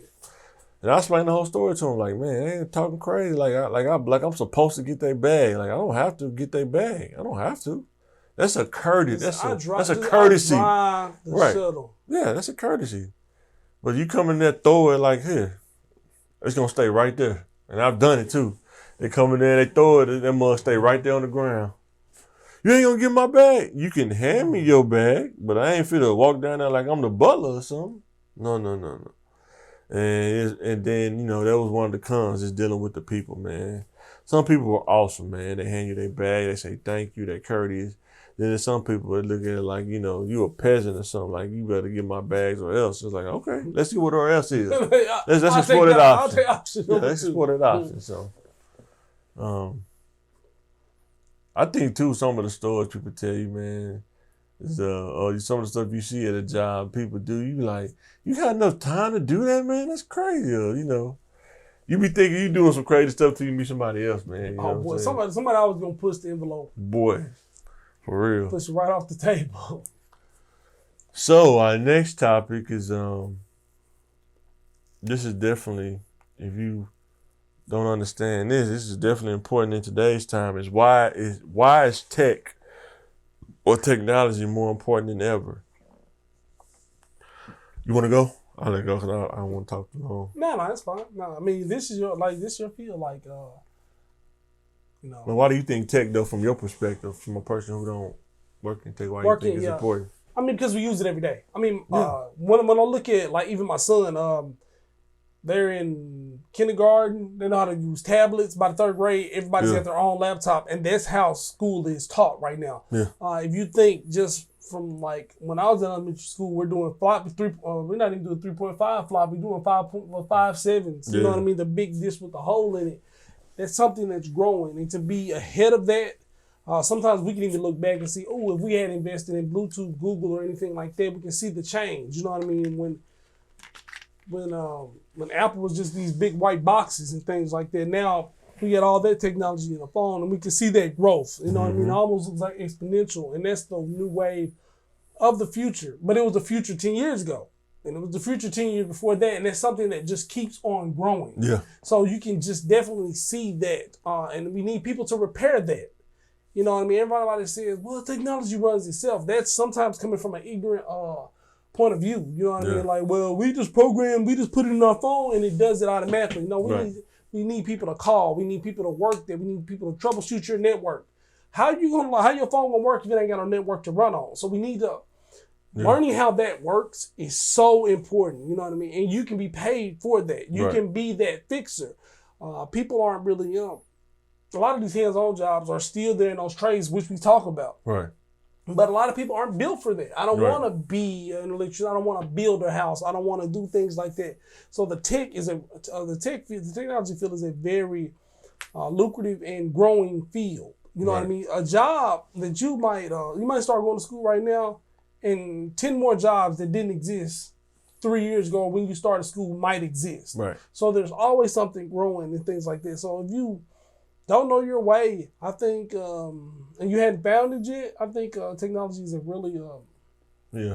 And I explained the whole story to him, like, man, they ain't talking crazy. Like I'm supposed to get their bag. Like, I don't have to get their bag. I don't have to. That's a courtesy. That's a courtesy. I drive the shuttle. Yeah, that's a courtesy. But you come in there, throw it like, here, it's gonna stay right there. And I've done it too. They come in there, they throw it, that must stay right there on the ground. You ain't gonna get my bag. You can hand me your bag, but I ain't finna walk down there like I'm the butler or something. No. And then, you know, that was one of the cons, is dealing with the people, man. Some people were awesome, man. They hand you their bag, they say thank you, they're courteous. Then there's some people that look at it like, you know, you a peasant or something, like you better get my bags or else. It's like, okay, let's see what our else is. Let's explore that option. Let's explore that option. So I think too, some of the stories people tell you, man, is some of the stuff you see at a job people do, you like, you got enough time to do that, man? That's crazy. You know, you be thinking you doing some crazy stuff till you meet somebody else, man. You know boy, somebody always gonna push the envelope. Boy, for real. Push it right off the table. So our next topic is this is definitely, if you don't understand this is definitely important in today's time, is why is tech or technology more important than ever? You want to go? I'll let go because I don't want to talk too long. No, that's fine. No, I mean, this is your field, like, you know. Now, why do you think tech, though, from your perspective, from a person who don't work in tech, why do you think it's important? I mean, because we use it every day. I mean, when I look at, like, even my son, they're in kindergarten. They know how to use tablets. By the third grade, everybody's got their own laptop, and that's how school is taught right now. Yeah. If you think just from, like, when I was in elementary school, we're doing floppy we're not even doing 3.5 flop. We're doing 5.57s. You know what I mean? The big dish with the hole in it. That's something that's growing, and to be ahead of that. Sometimes we can even look back and see, if we had invested in Bluetooth, Google, or anything like that, we can see the change. You know what I mean? When Apple was just these big white boxes and things like that, now we got all that technology in the phone, and we can see that growth. You know what I mean? It almost looks like exponential, and that's the new wave of the future. But it was the future 10 years ago, and it was the future 10 years before that, and that's something that just keeps on growing. Yeah. So you can just definitely see that, and we need people to repair that. You know what I mean? Everybody says, well, technology runs itself. That's sometimes coming from an ignorant point of view. You know what I mean? Like, well, we just put it in our phone and it does it automatically. No, we need people to call. We need people to work there. We need people to troubleshoot your network. How your phone gonna work if it ain't got no network to run on? So we need to learning how that works is so important. You know what I mean? And you can be paid for that. You can be that fixer. People aren't really, a lot of these hands-on jobs are still there in those trades, which we talk about. Right. But a lot of people aren't built for that. I don't want to be an electrician. I don't want to build a house. I don't want to do things like that. So the technology field is a very lucrative and growing field. You know what I mean? A job that you might start going to school right now, and 10 more jobs that didn't exist 3 years ago when you started school might exist. Right. So there's always something growing and things like that. So if you don't know your way. I think, and you hadn't found it yet. I think technology is a really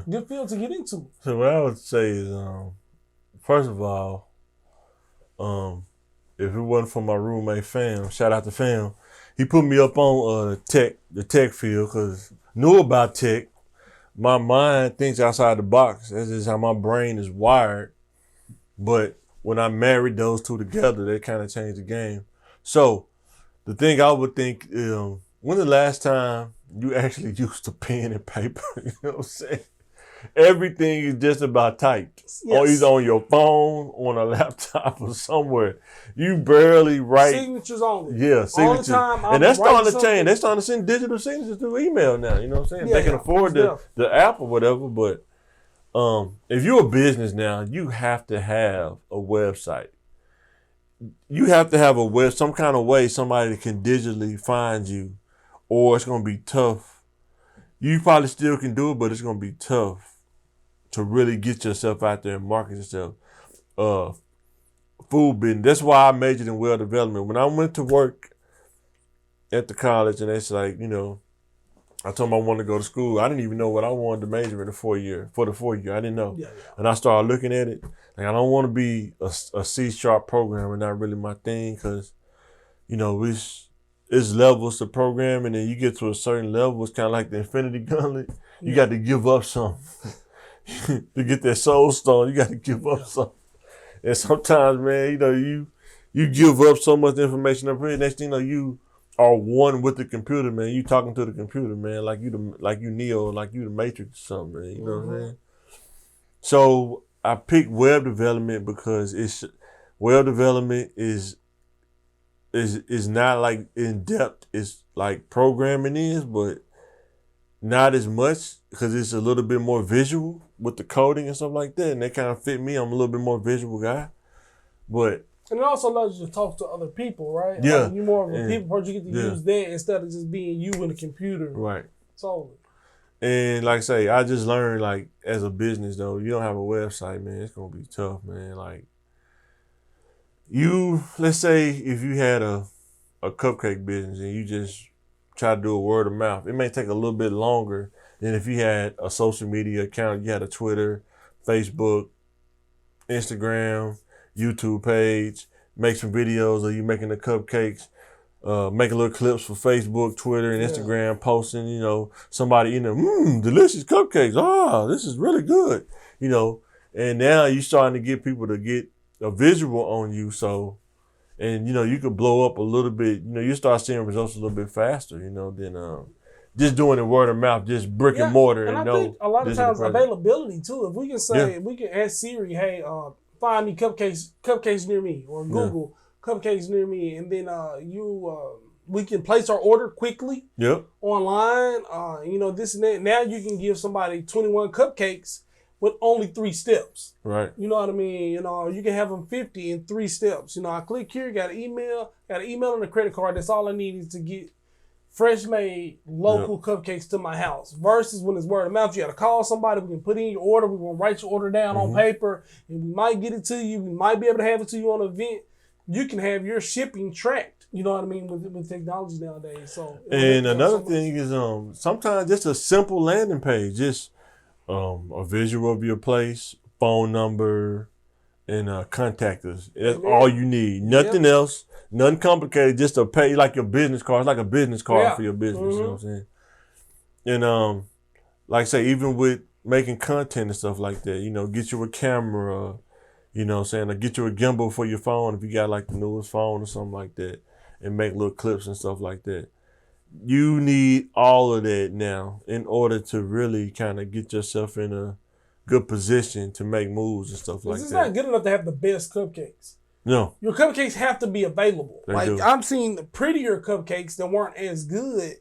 good field to get into. So what I would say is, first of all, if it wasn't for my roommate Fam, shout out to Fam, he put me up on the tech field because knew about tech. My mind thinks outside the box. That's just how my brain is wired. But when I married those two together, they kind of changed the game. So the thing I would think, when the last time you actually used a pen and paper? You know what I'm saying? Everything is just about typed. Yes. Or either on your phone, on a laptop, or somewhere. You barely write. Signatures only. Yeah, signatures. All the time, and that's starting to change. They're starting to send digital signatures through email now. You know what I'm saying? They can afford the app or whatever. But if you're a business now, you have to have a website. You have to have some kind of way somebody can digitally find you, or it's going to be tough. You probably still can do it, but it's going to be tough to really get yourself out there and market yourself. Food business. That's why I majored in well development. When I went to work at the college, and it's like, I told them I wanted to go to school. I didn't even know what I wanted to major in for the 4 year. I didn't know. Yeah. And I started looking at it. Like, I don't want to be a C# programmer, not really my thing, because, it's levels to programming, and you get to a certain level, it's kind of like the Infinity Gauntlet. You got to give up something. To get that soul stone, you got to give up something. And sometimes, man, you give up so much information up here. Next thing you know, you are one with the computer, man. You talking to the computer, man, like you Neo, like you the Matrix or something, man. You know what I'm saying? So I picked web development because web development is not like in depth as like programming is, but not as much because it's a little bit more visual with the coding and stuff like that. And that kind of fit me. I'm a little bit more visual guy. And it also allows you to talk to other people, right? Yeah. Like you're more of a people person. You get to use that instead of just being you and the computer. Right. Solely. And like I say, I just learned, like, as a business, though, you don't have a website, man, it's going to be tough, man. Like, let's say if you had a cupcake business and you just try to do a word of mouth, it may take a little bit longer than if you had a social media account. You had a Twitter, Facebook, Instagram, YouTube page, make some videos of you making the cupcakes, making little clips for Facebook, Twitter, and Instagram, posting, somebody, delicious cupcakes. This is really good, and now you're starting to get people to get a visual on you. So, and, you could blow up a little bit, you start seeing results a little bit faster, than just doing it word of mouth, just brick and mortar. And I think a lot of times availability too. If we can say, we can ask Siri, hey, find me cupcakes near me, or Google cupcakes near me, and then we can place our order quickly online. This and that. Now you can give somebody 21 cupcakes with only 3 steps. Right. You know what I mean? You can have them 50 in 3 steps. I click here, got an email and a credit card. That's all I need is to get fresh made local cupcakes to my house. Versus when it's word of mouth, you got to call somebody. We can put in your order. We're going to write your order down on paper, and we might get it to you. We might be able to have it to you on an event. You can have your shipping tracked. You know what I mean, with technology nowadays. So, and another thing is sometimes just a simple landing page, just a visual of your place, phone number, and contact us. That's all you need. Nothing else. Nothing complicated. Just a pay, like your business card. It's like a business card for your business. You know what I'm saying? And like I say, even with making content and stuff like that, get you a camera. You know what I'm saying? Or get you a gimbal for your phone if you got like the newest phone or something like that, and make little clips and stuff like that. You need all of that now in order to really kind of get yourself in a good position to make moves and stuff like that. It's not good enough to have the best cupcakes. No. Your cupcakes have to be available. They do. I'm seeing the prettier cupcakes that weren't as good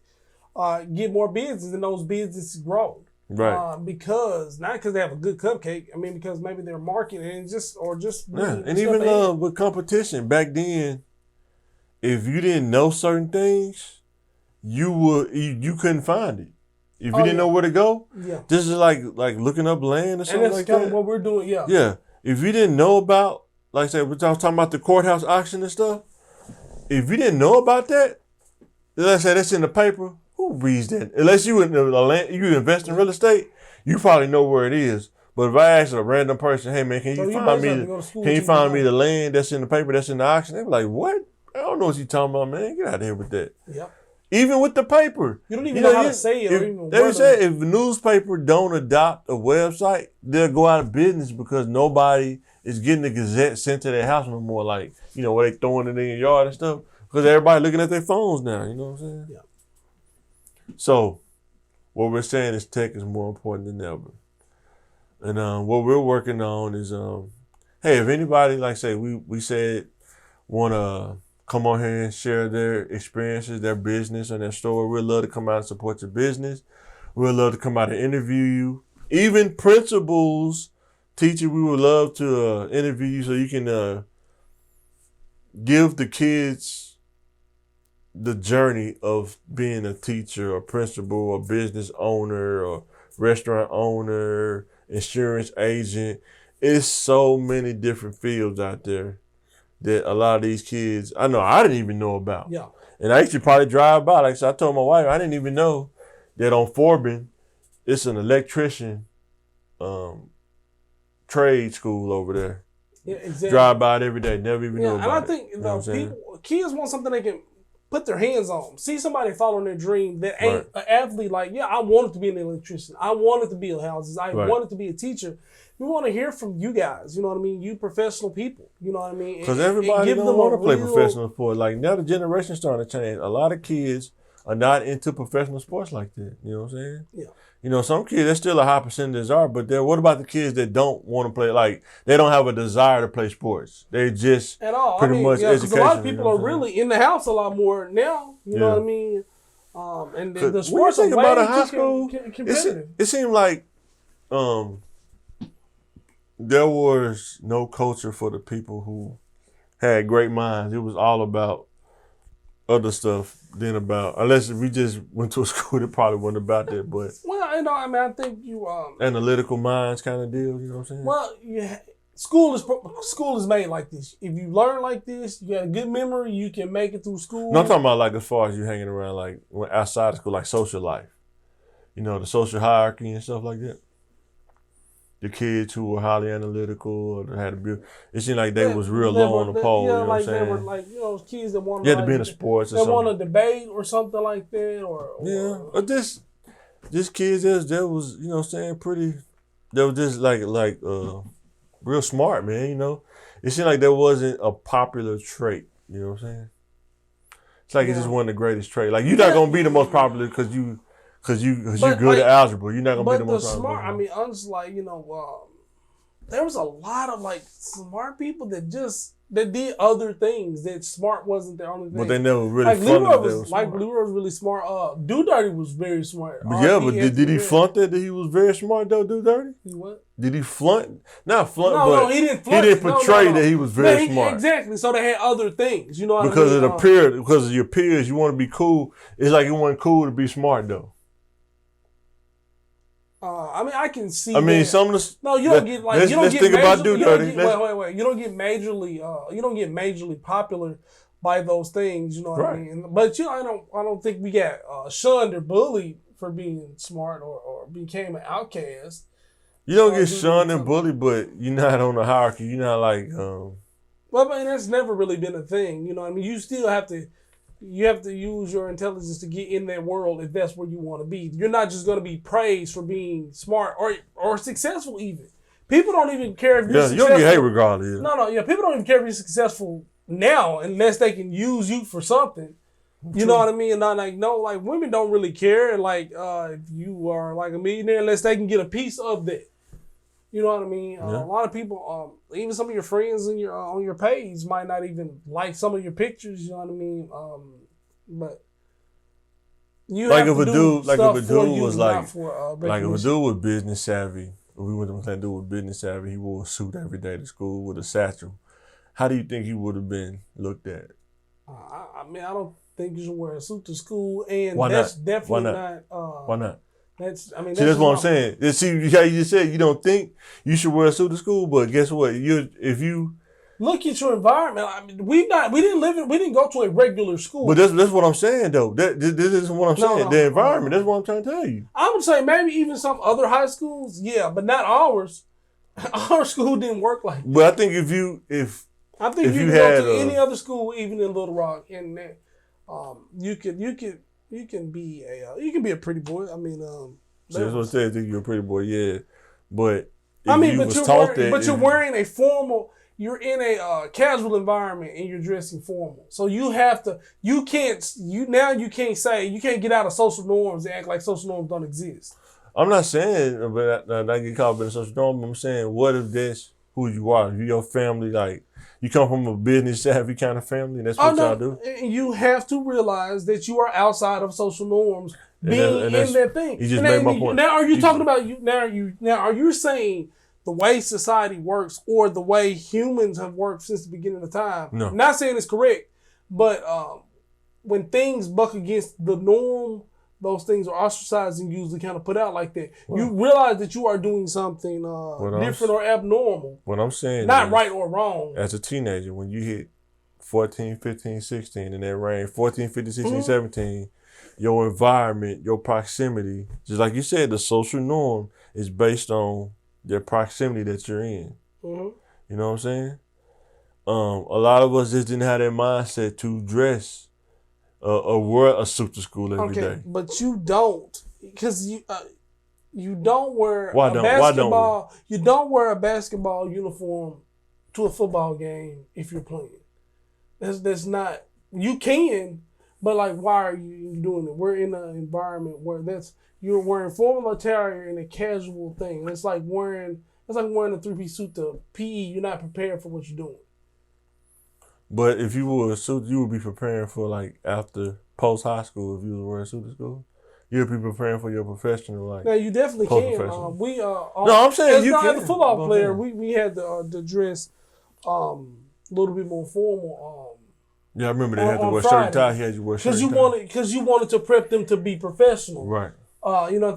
get more business, and those businesses grow. Right. Because not because they have a good cupcake. I mean, because maybe they're marketing and just. And even with competition back then, if you didn't know certain things, you couldn't find it. If you didn't know where to go, this is like looking up land or something like that. And that's what we're doing. Yeah. If you didn't know about, like I said, we're talking about the courthouse auction and stuff. if you didn't know about that, let's say that's in the paper, who reads that? Unless you you invest in real estate, you probably know where it is. But if I ask a random person, hey man, can you find me the land that's in the paper, that's in the auction? They be like, what? I don't know what you talking about, man. Get out of here with that. Yep. Even with the paper. You don't even know how to say it. They say if the newspaper don't adopt a website, they'll go out of business because nobody is getting the Gazette sent to their house no more. Like, where they throwing it in your yard and stuff. Because everybody looking at their phones now. You know what I'm saying? Yeah. So, what we're saying is tech is more important than ever. And what we're working on is, hey, if anybody, like say, we said, want to come on here and share their experiences, their business, and their story, we'd love to come out and support your business. We'd love to come out and interview you. Even principals, teachers, we would love to interview you so you can give the kids the journey of being a teacher or principal or business owner or restaurant owner, insurance agent. It's so many different fields out there that a lot of these kids, I know I didn't even know about. Yeah. And I used to probably drive by. Like I said, I told my wife, I didn't even know that on Forbin, it's an electrician trade school over there. Yeah, exactly. Drive by it every day, never even know about it. And I think kids want something they can put their hands on. See somebody following their dream that ain't an athlete like, I wanted to be an electrician. I wanted to build houses. I wanted to be a teacher. We want to hear from you guys, you know what I mean? You professional people, you know what I mean? Because everybody don't want to play professional sports. Like now the generation's starting to change. A lot of kids are not into professional sports like that. You know what I'm saying? Yeah. Some kids, there's still a high percentage are, but what about the kids that don't want to play? Like they don't have a desire to play sports. They just at all. pretty much education. A lot of people are really in the house a lot more now. You know what I mean? And the sports are way about a high school, competitive. It seemed like there was no culture for the people who had great minds. It was all about other stuff than about, unless if we just went to a school that probably wasn't about that, but. Well, I think you. Analytical minds kind of deal, you know what I'm saying? Well, yeah. School is made like this. If you learn like this, you got a good memory, you can make it through school. No, I'm talking about like as far as you hanging around like outside of school, like social life. The social hierarchy and stuff like that. The kids who were highly analytical or had a beauty, it seemed like they was real low on the pole. Yeah, you know like what I'm saying? they were like kids that wanted. You had to be in sports or something. They want to debate or something like that, or just kids that was you know what I'm saying pretty. They were just like real smart, man. It seemed like there wasn't a popular trait. You know what I'm saying? It's like it's just one of the greatest traits. Like you're not gonna be the most popular because you good at algebra. You're not gonna be the most popular. Smart. I mean, honestly, there was a lot of smart people that did other things. That smart wasn't their only thing. But they never really Leroy was really smart. Do Dirty was very smart. But did he flaunt that he was very smart though? Do Dirty? He what? Did he flaunt? Not flaunt, but he didn't flaunt. He didn't portray that he was very smart. Exactly. So they had other things. You know what because I mean? Because of your peers, you want to be cool. It's like it wasn't cool to be smart though. I can see. Some of the you don't get like you don't let's get think about Do Dirty. Wait. You don't get majorly popular by those things. You know what I mean? But I don't think we got shunned or bullied for being smart or became an outcast. You don't get shunned and bullied, but you're not on the hierarchy. You're not like. Well, that's never really been a thing. You know what I mean? You still have to. You have to use your intelligence to get in that world if that's where you want to be. You're not just going to be praised for being smart or successful even. People don't even care if you're successful. You don't get hate regardless. No. People don't even care if you're successful now unless they can use you for something. You know what I mean? And women don't really care if you are like a millionaire unless they can get a piece of that. You know what I mean? A lot of people, even some of your friends on your page might not even like some of your pictures. You know what I mean? But you have to do stuff for you, not for if a dude was business savvy, if we went to that dude was business savvy, he wore a suit every day to school with a satchel. How do you think he would have been looked at? I don't think you should wear a suit to school, and Why that's not? definitely not. Why not? That's what I'm saying. See how you just said you don't think you should wear a suit to school, but guess what? If you look at your environment. I mean, we didn't go to a regular school. But that's what I'm saying though. This is what I'm saying. The environment. That's what I'm trying to tell you. I would say maybe even some other high schools, yeah, but not ours. Our school didn't work like that. But I think if you can go to any other school, even in Little Rock, and you can be a pretty boy. I mean, that's what I said. I think you're a pretty boy, yeah. But you're wearing a formal. You're in a casual environment and you're dressing formal. So you can't get out of social norms and act like social norms don't exist. I'm not saying, but I get caught up in a social norm. I'm saying, what if that's who you are? If your family, like, you come from a business savvy kind of family, and that's what y'all do? And you have to realize that you are outside of social norms being in that thing. You just made my point. Now, are you talking about you? Now, are you saying the way society works or the way humans have worked since the beginning of time? No. I'm not saying it's correct, but when things buck against the norm, those things are ostracized and usually kind of put out like that. Well, you realize that you are doing something different or abnormal. What I'm saying not right or wrong. As a teenager, when you hit 14, 15, 16, in that range, 14, 15, 16, 17, your environment, your proximity, just like you said, the social norm is based on the proximity that you're in. You know what I'm saying? A lot of us just didn't have that mindset to dress or wear a suit to school every day. But you don't, because you don't wear you don't wear a basketball uniform to a football game if you're playing. That's not, you can, but like, why are you doing it? We're in an environment where you're wearing formal attire in a casual thing. It's like wearing a 3-piece suit to PE. You're not prepared for what you're doing. But if you wore a suit, you would be preparing for, like, after post high school. If you was wearing a suit to school, you'd be preparing for your professional, like. Now you definitely can. I'm saying you can. As a football player, we had to dress a little bit more formal. Yeah, I remember they had to wear shirt and tie. He had you wear shirt and tie. Because you wanted to prep them to be professional. Right.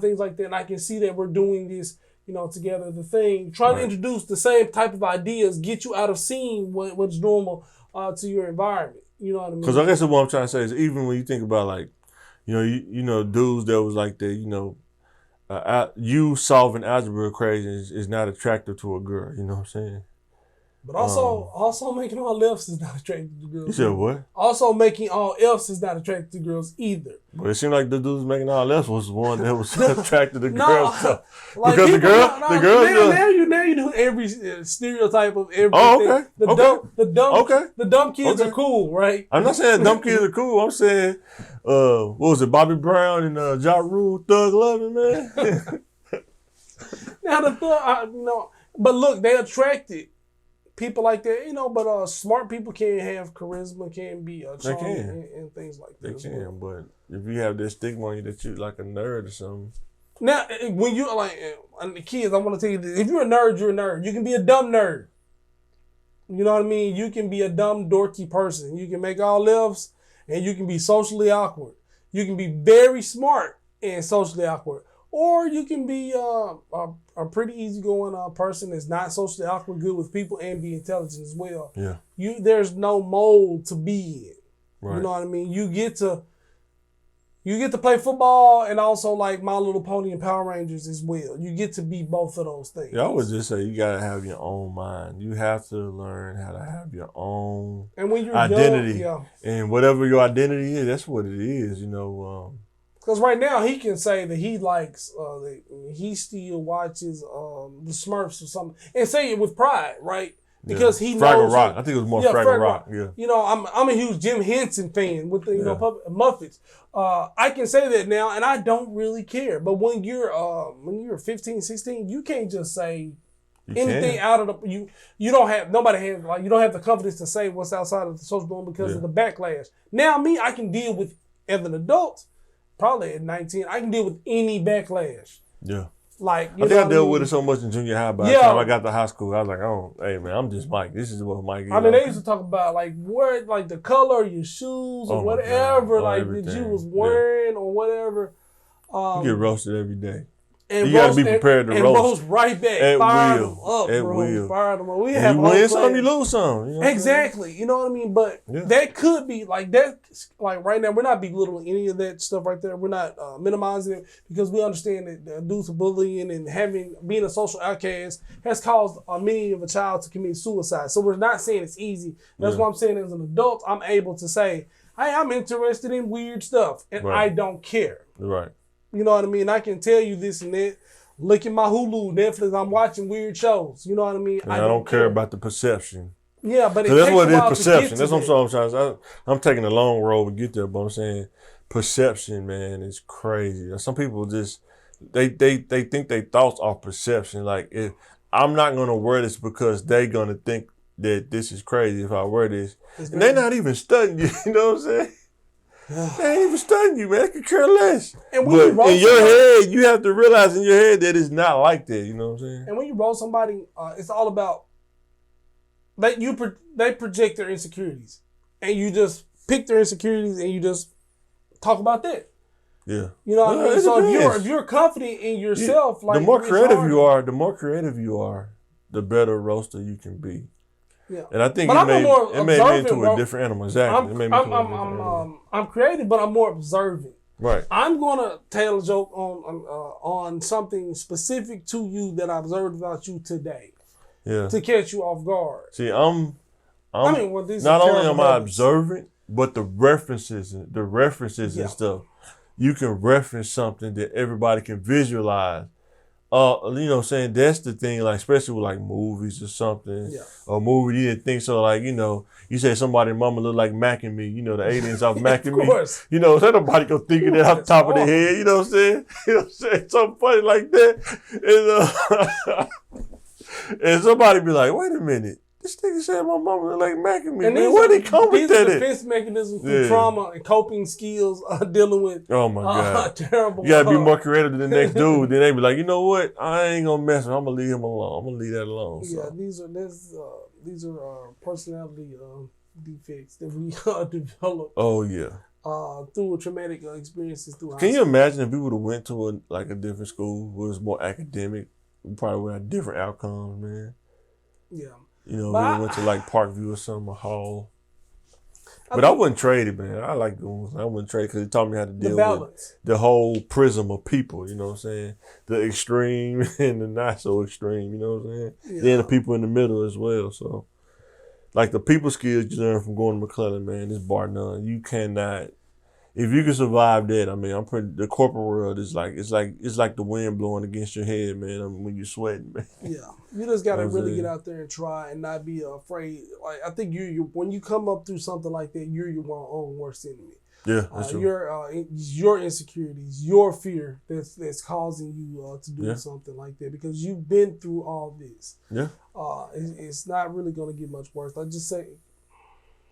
Things like that. And I can see that we're doing this, together. The thing, trying to introduce the same type of ideas, get you out of seeing what's normal to your environment. You know what I mean? Because I guess what I'm trying to say is, even when you think about, like, dudes that was like that, you solving algebra equations is not attractive to a girl. You know what I'm saying? But also making all F's is not attractive to girls. You said what? Also making all F's is not attractive to girls either. But it seemed like the dudes making all F's was one that was attracted to girls. Because the girls. Now you know every stereotype of everything. Oh, okay. The dumb kids are cool, right? I'm not saying dumb kids are cool. I'm saying, what was it, Bobby Brown and Ja Rule, Thug Loving, man? But look, they attracted people like that, but smart people can have charisma, can be charming and things like that. They can, but if you have this stigma on you that you're like a nerd or something. Now, when you're like, and the kids, I want to tell you this: if you're a nerd, you're a nerd. You can be a dumb nerd. You know what I mean? You can be a dumb, dorky person. You can make all F's, and you can be socially awkward. You can be very smart and socially awkward. Or you can be a pretty easygoing person that's not socially awkward, good with people, and be intelligent as well. Yeah. There's no mold to be in. Right. You know what I mean? You get to play football and also like My Little Pony and Power Rangers as well. You get to be both of those things. Yeah, I would just say you gotta have your own mind. You have to learn how to have your own identity. And whatever your identity is, that's what it is. Because right now he can say that he likes, he still watches the Smurfs or something, and say it with pride, right? Because he knows. Fraggle Rock. I think it was more Fraggle Rock. Yeah. I'm a huge Jim Henson fan with the Muppets. I can say that now, and I don't really care. But when you're 15, 16, you can't just say anything out of the you don't have the confidence to say what's outside of the social norm because of the backlash. Now I can deal with, as an adult. Probably at 19, I can deal with any backlash. Yeah. Like, I think I dealt with it so much in junior high. By the time I got to high school, I was like, oh, hey, man, I'm just Mike. This is what Mike is. I mean, they used to talk about, like, the color of your shoes or whatever, that you was wearing or whatever. You get roasted every day. And you got to be prepared to roast. And roast right back. At Fire will. them up, At bro. will. Fire them up. We and have you win some, you lose some. You know exactly. You know what I mean? But that could be like that. Like right now, we're not belittling any of that stuff right there. We're not minimizing it because we understand that the abuse of bullying and being a social outcast has caused many of a child to commit suicide. So we're not saying it's easy. That's what I'm saying. As an adult, I'm able to say, hey, I'm interested in weird stuff and I don't care. Right. You know what I mean? I can tell you this and that. Look at my Hulu, Netflix. I'm watching weird shows. You know what I mean? I don't care about the perception. Yeah, but that's what it is. Perception. That's what I'm saying. I'm taking a long road to get there, but I'm saying perception, man, is crazy. Some people just they think they thoughts are perception. Like if I'm not gonna wear this because they gonna think that this is crazy if I wear this, and they're not even studying you. You know what I'm saying? They ain't even studying you, man. They could care less. And when but in your head, you have to realize in your head that it's not like that. You know what I'm saying? And when you roll somebody, it's all about they project their insecurities, and you just pick their insecurities and you just talk about that. Yeah. You know what I mean? So if you're confident in yourself, like the more creative you are, the better roaster you can be. Yeah. And I think it made me into a different animal. Exactly. I'm creative, but I'm more observant. Right. I'm gonna tell a joke on something specific to you that I observed about you today. Yeah. To catch you off guard. See, not only am I observant, but the references and stuff. You can reference something that everybody can visualize. You know what I'm saying? That's the thing, like, especially with like movies or something. Yeah. Or movie, you didn't think so, like, you know, you say somebody mama look like Mac and Me, you know, the aliens off Mac and Me. You know, so nobody go thinking that off the top of their head, you know what I'm saying? You know what I'm saying? Something funny like that. And somebody be like, wait a minute. This nigga said my mama look like Mac and Me. Man, where they come with that? These are defense mechanisms through trauma and coping skills dealing with oh my God. Terrible. You gotta be more creative than the next dude. Then they be like, you know what? I ain't gonna mess with him. I'm gonna leave him alone. I'm gonna leave that alone. Yeah, so. These are personality defects that we develop. Oh yeah. Through traumatic experiences through. Can you imagine if we would have went to a different school where it was more academic? We probably would have different outcomes, man. Yeah. You know, we went to like Parkview or something, a hall. But I wouldn't trade it, man. I like doing I wouldn't trade it because it taught me how to deal with the whole prism of people, you know what I'm saying? The extreme and the not so extreme, you know what I'm saying? Yeah. Then the people in the middle as well. So, like the people skills you learn from going to McClellan, man, it's bar none. You cannot, if you can survive that, I mean, the corporate world is like, it's like the wind blowing against your head, man. I mean, when you're sweating, man. Yeah. You just got to really get out there and try and not be afraid. Like, I think when you come up through something like that, you're your own worst enemy. Yeah, that's true. Your insecurities, your fear that's causing you to do something like that because you've been through all this. Yeah. It's not really going to get much worse. I just say,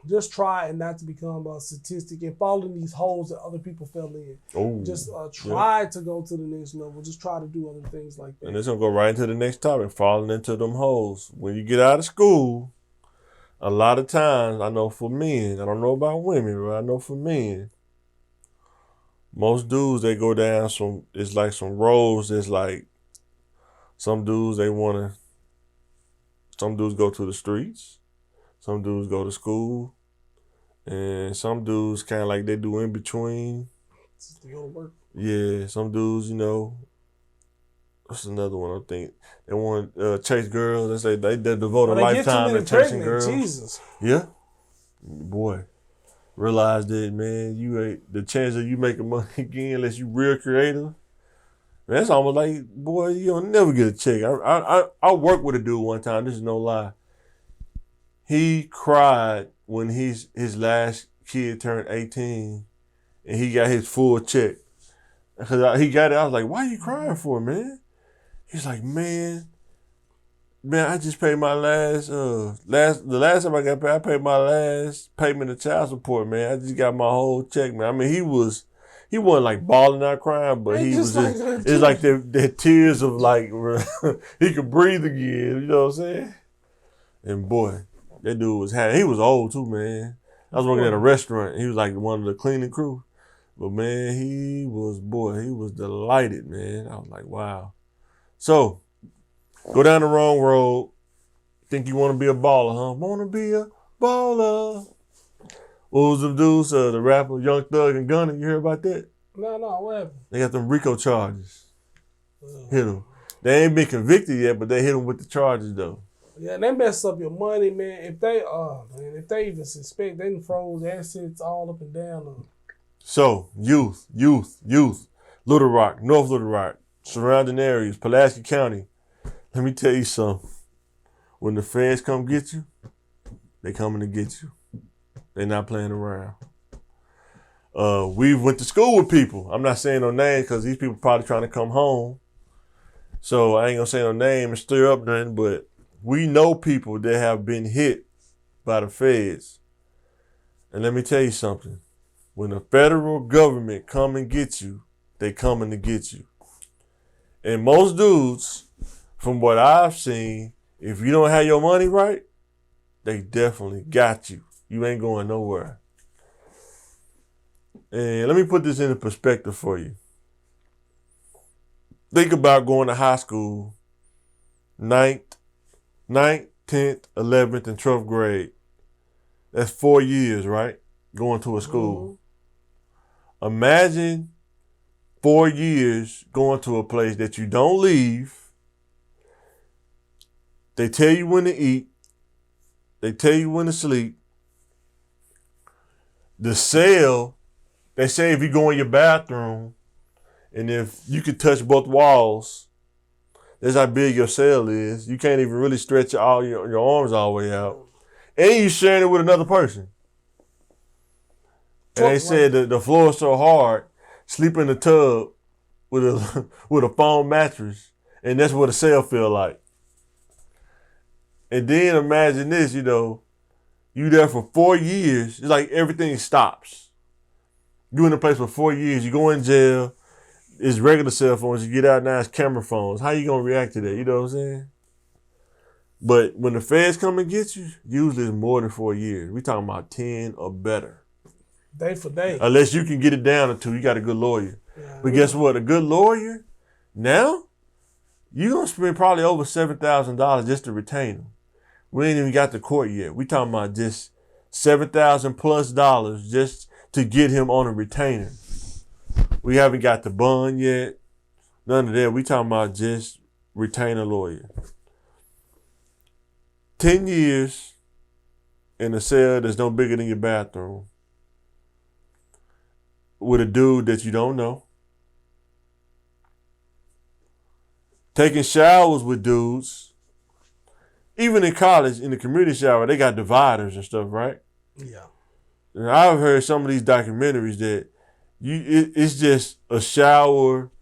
just try and not to become a statistic and fall in these holes that other people fell in. Oh, just try to go to the next level. Just try to do other things like that. And it's going to go right into the next topic, falling into them holes. When you get out of school, a lot of times, I know for men, I don't know about women, but I know for men, most dudes, they go down it's like some roads that's like, some dudes go to the streets. Some dudes go to school, and some dudes kind of like they do in between. They go to work. Yeah, some dudes, you know. What's another one? I think they want chase girls. They devote a lifetime to chasing girls. Jesus. Yeah, boy, realize that, man. You ain't the chance of you making money again unless you real creative. Man, that's almost like, boy, you'll never get a check. I worked with a dude one time. This is no lie. He cried when his last kid turned 18 and he got his full check. Because he got it. I was like, why are you crying for, man? He's like, man, I just paid my the last time I got paid, I paid my last payment of child support, man. I just got my whole check, man. I mean, he wasn't like bawling out crying, but he was just, it's like the tears of like, he could breathe again, you know what I'm saying? And boy, that dude he was old too, man. I was working at a restaurant. He was like one of the cleaning crew. But man, he was delighted, man. I was like, wow. So, go down the wrong road. Think you want to be a baller, huh? Want to be a baller. What was the dudes, the rapper, Young Thug and Gunna? You hear about that? No, what happened? They got them RICO charges. Hit them. They ain't been convicted yet, but they hit them with the charges, though. Yeah, they mess up your money, man. If they even suspect, they done froze assets all up and down. So, youth, Little Rock, North Little Rock, surrounding areas, Pulaski County. Let me tell you something. When the feds come get you, they coming to get you. They not playing around. We went to school with people. I'm not saying no names because these people probably trying to come home. So I ain't gonna say no name and stir up nothing, but we know people that have been hit by the feds. And let me tell you something. When the federal government come and get you, they coming to get you. And most dudes, from what I've seen, if you don't have your money right, they definitely got you. You ain't going nowhere. And let me put this into perspective for you. Think about going to high school, 9th, 10th, 11th, and 12th grade. That's 4 years, right? Going to a school. Mm-hmm. Imagine 4 years going to a place that you don't leave. They tell you when to eat. They tell you when to sleep. The cell, they say if you go in your bathroom and if you could touch both walls, that's how big your cell is. You can't even really stretch your arms all the way out. And you sharing it with another person. And they said that the floor is so hard, sleep in the tub with a foam mattress, and that's what a cell feel like. And then imagine this, you there for 4 years. It's like everything stops. You in the place for 4 years. You go in jail. It's regular cell phones. You get out now, it's camera phones. How you going to react to that? You know what I'm saying? But when the feds come and get you, usually it's more than 4 years. We talking about 10 or better. Day for day. Unless you can get it down to 2. You got a good lawyer. Yeah, but guess what? A good lawyer, now, you're going to spend probably over $7,000 just to retain them. We ain't even got to court yet. We talking about just $7,000 plus just to get him on a retainer. We haven't got the bond yet. None of that. We talking about just retain a lawyer. 10 years in a cell that's no bigger than your bathroom with a dude that you don't know. Taking showers with dudes. Even in college, in the community shower, they got dividers and stuff, right? Yeah. And I've heard some of these documentaries that it's just a shower,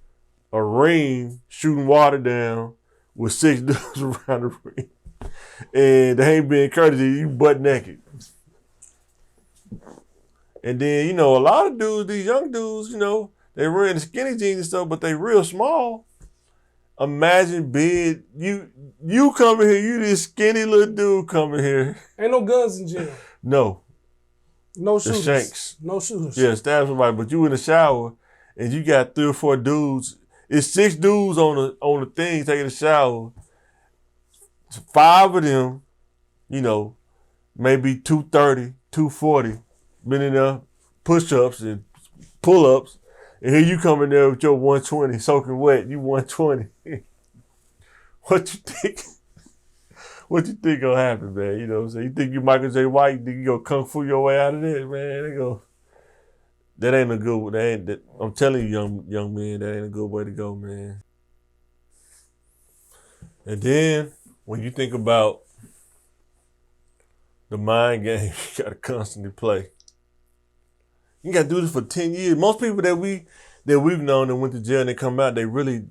a ring, shooting water down with 6 dudes around the ring. And they ain't being courteous, you butt naked. And then, a lot of dudes, these young dudes, they wearing the skinny jeans and stuff, but they real small. Imagine being, you coming here, you this skinny little dude coming here. Ain't no guns in jail. No. No shooters. The shanks. No shooters. Yeah, stab somebody, but you in the shower and you got 3 or 4 dudes. It's 6 dudes on the thing taking a shower. 5 of them, maybe 230, 240, been in there, push-ups and pull-ups. And here you come in there with your 120, soaking wet, you 120. What you think? What you think gonna happen, man? You know what I'm saying? You think you Michael J. White, you think you gonna kung fu your way out of there, man? That ain't a good way. I'm telling you, young men, that ain't a good way to go, man. And then, when you think about the mind game you gotta constantly play. You gotta do this for 10 years. Most people that we've known that went to jail and they come out, they really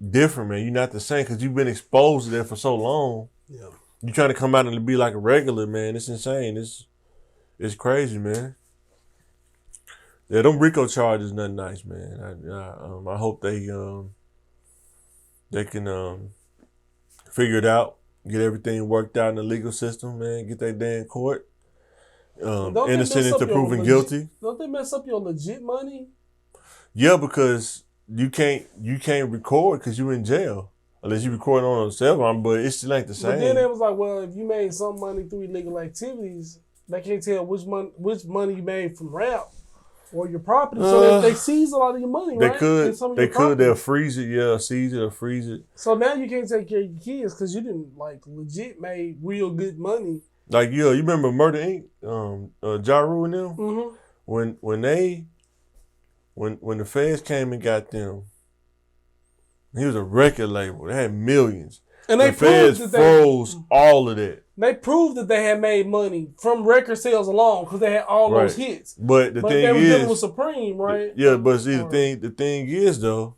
different, man. You're not the same because you've been exposed to that for so long. Yeah. You trying to come out and be like a regular, man. It's insane. It's crazy, man. Yeah, them RICO charges nothing nice, man. I hope they can figure it out, get everything worked out in the legal system, man. Get that day in court. Innocent until proven guilty. Don't they mess up your legit money? Yeah, because you can't record because you in jail unless you recording on a cell phone, but it still ain't the same. But then it was like, well, if you made some money through illegal activities, they can't tell which money you made from rap or your property. So they seize a lot of your money, they right? Could. They'll freeze it. Yeah, seize it or freeze it. So now you can't take care of your kids because you didn't like legit made real good money. Like you remember Murder Inc. Ja Rule and them Mm-hmm. when the feds came and got them. He was a record label. They had millions. And the feds froze all of that. They proved that they had made money from record sales alone because they had all those hits. But the thing they were is, dealing with Supreme, right? Yeah, but see the thing is though,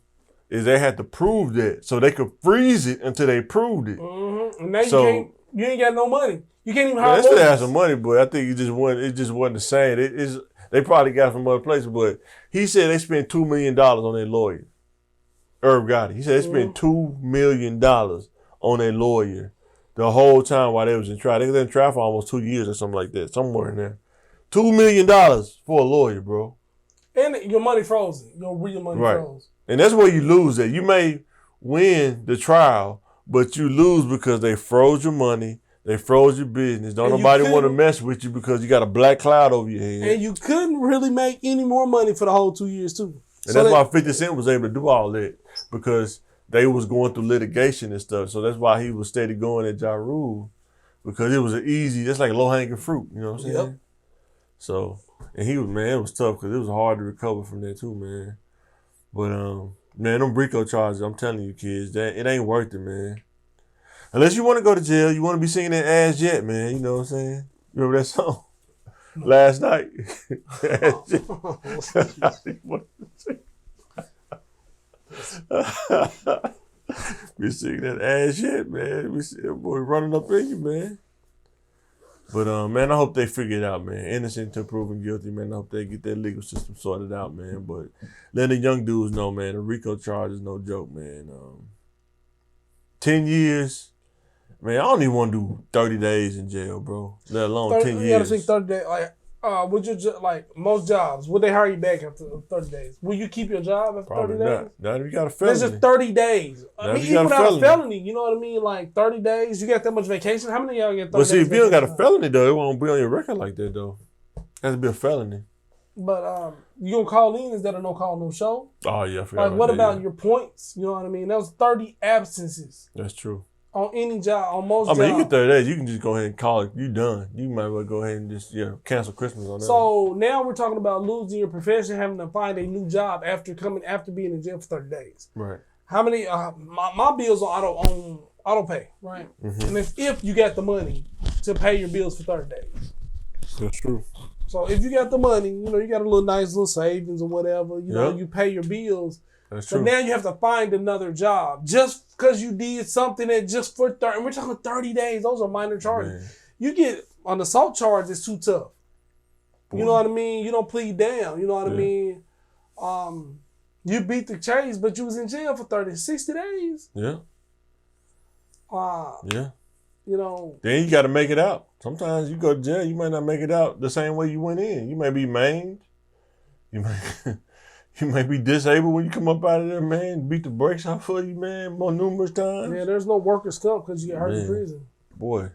is they had to prove that so they could freeze it until they proved it. Mm-hmm. And now you ain't got no money. You can't even hire lawyers. They still have some money, but I think it just wasn't the same. They probably got from other places, but he said they spent $2 million on their lawyer. Irv Gotti. He said they spent $2 million on their lawyer the whole time while they was in trial. They was in trial for almost 2 years or something like that, somewhere in there. $2 million for a lawyer, bro. And your money frozen. Your real money froze. And that's where you lose at. You may win the trial, but you lose because they froze your money. They froze your business. Don't nobody want to mess with you because you got a black cloud over your head. And you couldn't really make any more money for the whole 2 years, too. And that's why 50 Cent was able to do all that, because they was going through litigation and stuff. So that's why he was steady going at Ja Rule, because it was that's like low-hanging fruit, you know what I'm saying? Yep. So, and it was tough because it was hard to recover from that too, man. But, man, them RICO charges, I'm telling you kids, it ain't worth it, man. Unless you want to go to jail, you want to be singing that Ass Jet, man, you know what I'm saying? You remember that song? Last night. We sing that ass shit, man. We see that boy running up in you, man. But man, I hope they figure it out, man. Innocent until proven guilty, man. I hope they get that legal system sorted out, man. But let the young dudes know, man, the RICO charge is no joke, man. 10 years. Man, I don't even want to do 30 days in jail, bro. Let alone 10 years. You gotta think 30 days. Would you most jobs? Would they hire you back after 30 days? Will you keep your job after Probably 30 days? Not if you got a felony. That's just 30 days. I mean, even without a felony, you know what I mean? Like 30 days, you got that much vacation. How many of y'all get 30 days? But see, if you don't got a felony though, it won't be on your record like that though. It has to be a felony. But you gonna call in instead of no call, no show? Oh yeah, I forgot. Like what about your points? You know what I mean? That was 30 absences. That's true. On any job, on most jobs. I mean, you get 30 days, you can just go ahead and call it. You done. You might as well go ahead and just cancel Christmas on that. So now we're talking about losing your profession, having to find a new job after being in jail for 30 days. Right. How many? My bills are auto pay, right? Mm-hmm. And if you got the money to pay your bills for 30 days. That's true. So if you got the money, you got a nice little savings or whatever, you know, you pay your bills. That's true. But now you have to find another job just because you did something that just for 30. And we're talking 30 days. Those are minor charges. Man. You get an assault charge, it's too tough. Boy. You know what I mean? You don't plead down. You know what I mean? You beat the chase, but you was in jail for 60 days. Yeah. Yeah. You know. Then you got to make it out. Sometimes you go to jail, you might not make it out the same way you went in. You may be maimed. You may be disabled when you come up out of there, man. Beat the brakes off of you, man, more numerous times. Yeah, there's no workers' comp because you get hurt in prison. Boy.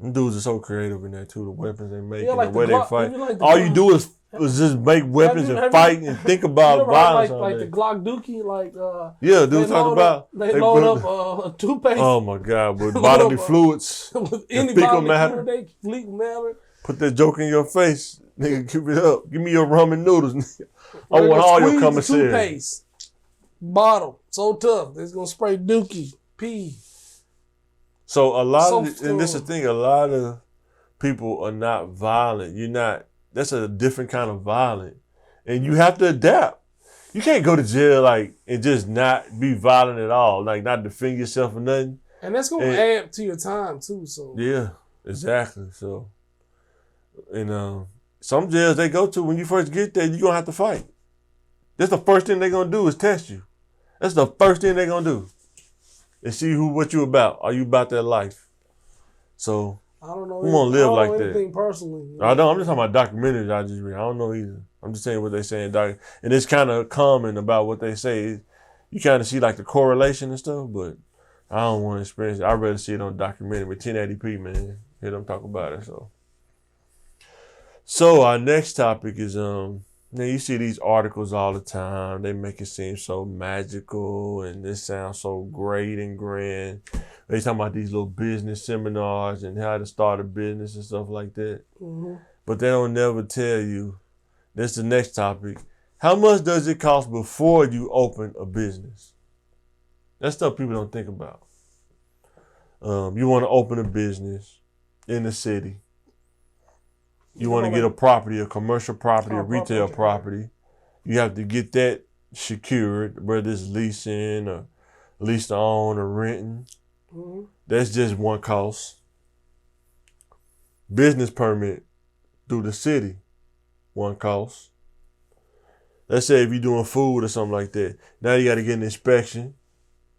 Them dudes are so creative in that, too. The weapons they make and the way they fight. All you do is just make weapons and fight and think about violence. Like the Glock Dookie, yeah, dudes talk about. They load up a toothpaste. Oh, my God. With bodily fluids. With any bodily fluid, fecal matter. Put that joke in your face. Nigga, keep it up. Give me your ramen noodles. I want all your commissary. Toothpaste bottle. So tough. It's going to spray dookie. Pee. So and this is the thing, a lot of people are not violent. That's a different kind of violent. And you have to adapt. You can't go to jail and just not be violent at all. Like not defend yourself or nothing. And that's going to add to your time too. So yeah, exactly. So, and some jails they go to, when you first get there, you're going to have to fight. That's the first thing they're going to do is test you. That's the first thing they're going to do. And see what you about. Are you about that life? So I don't know. Who want to live like anything that? Personally. I don't. I'm just talking about documentaries. I just read. I don't know either. I'm just saying what they say in doc, and it's kind of common about what they say. You kind of see like the correlation and stuff, but I don't want to experience it. I'd rather see it on documentary with 1080p, man. Hear them talk about it. So our next topic is now you see these articles all the time. They make it seem so magical and this sounds so great and grand. They talking about these little business seminars and how to start a business and stuff like that. Mm-hmm. But they don't never tell you. That's the next topic. How much does it cost before you open a business? That's stuff people don't think about. You want to open a business in the city. You want to get a property, a commercial property, a retail property. You have to get that secured, whether it's leasing or lease to own or renting. Mm-hmm. That's just one cost. Business permit through the city, one cost. Let's say if you're doing food or something like that. Now you got to get an inspection.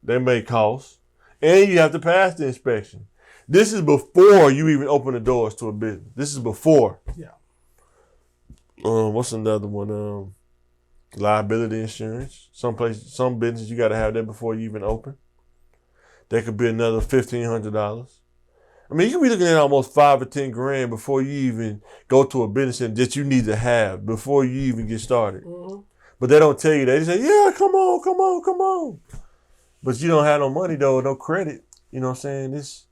That may cost. And you have to pass the inspection. This is before you even open the doors to a business. This is before. Yeah. What's another one? Liability insurance. Some business you got to have that before you even open. That could be another $1,500. I mean, you can be looking at almost $5 or $10 before you even go to a business that you need to have before you even get started. Mm-hmm. But they don't tell you that. They say, yeah, come on. But you don't have no money though, no credit. You know what I'm saying? This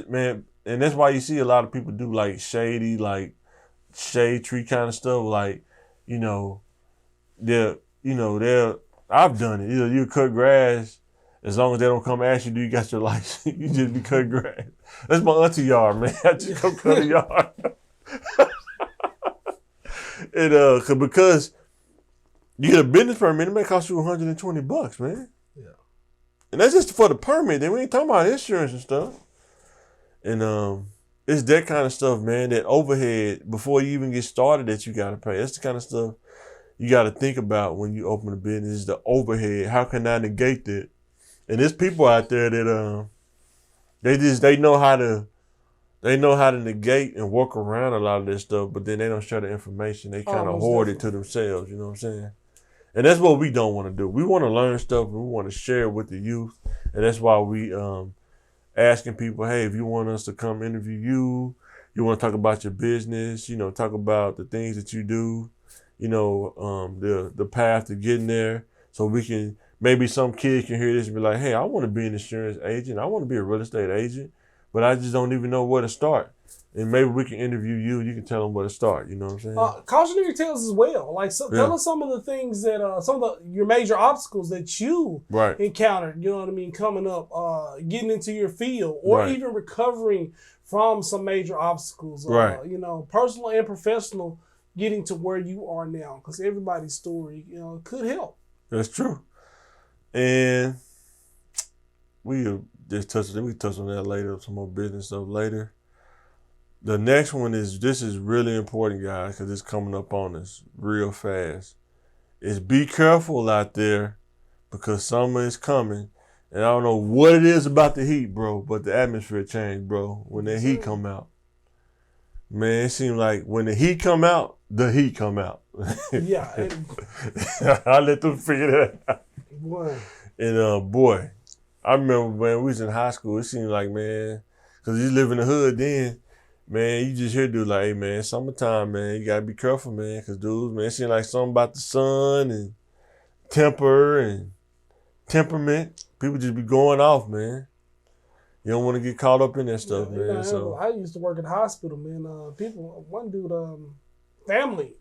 man, and that's why you see a lot of people do like shady, like shade tree kind of stuff. Like, I've done it. You cut grass. As long as they don't come ask you, do you got your license? You just be cutting grass. That's my auntie yard, man. I just come cut a yard. And because you get a business permit, it may cost you $120, man. Yeah. And that's just for the permit. Then we ain't talking about insurance and stuff. And it's that kind of stuff, man, that overhead before you even get started that you gotta pay. That's the kind of stuff you gotta think about when you open a business, is the overhead. How can I negate that? And there's people out there that they know how to negate and work around a lot of this stuff, but then they don't share the information. They kind of hoard it to themselves, you know what I'm saying? And that's what we don't want to do. We want to learn stuff and we want to share it with the youth. And that's why we asking people, hey, if you want us to come interview you want to talk about your business, talk about the things that you do, the path to getting there, so we can. Maybe some kid can hear this and be like, hey, I want to be an insurance agent. I want to be a real estate agent, but I just don't even know where to start. And maybe we can interview you. You can tell them where to start. You know what I'm saying? Cautionary tales as well. Like, tell us some of the things that, your major obstacles that you encountered, you know what I mean, coming up, getting into your field, or even recovering from some major obstacles, personal and professional, getting to where you are now. Because everybody's story, could help. That's true. And we touch on that later, some more business stuff later. The next one this is really important, guys, because it's coming up on us real fast. Is be careful out there, because summer is coming. And I don't know what it is about the heat, bro, but the atmosphere changed, bro, when that heat come out. Man, it seems like when the heat come out, the heat come out. Yeah. I let them figure that out. Boy. And boy, I remember when we was in high school, it seemed like, man, because you live in the hood then, man, you just hear dudes like, hey, man, summertime, man, you got to be careful, man, because dudes, man, it seems like something about the sun and temper and temperament. People just be going off, man. You don't want to get caught up in that stuff, man. So I used to work at the hospital, man. One dude, family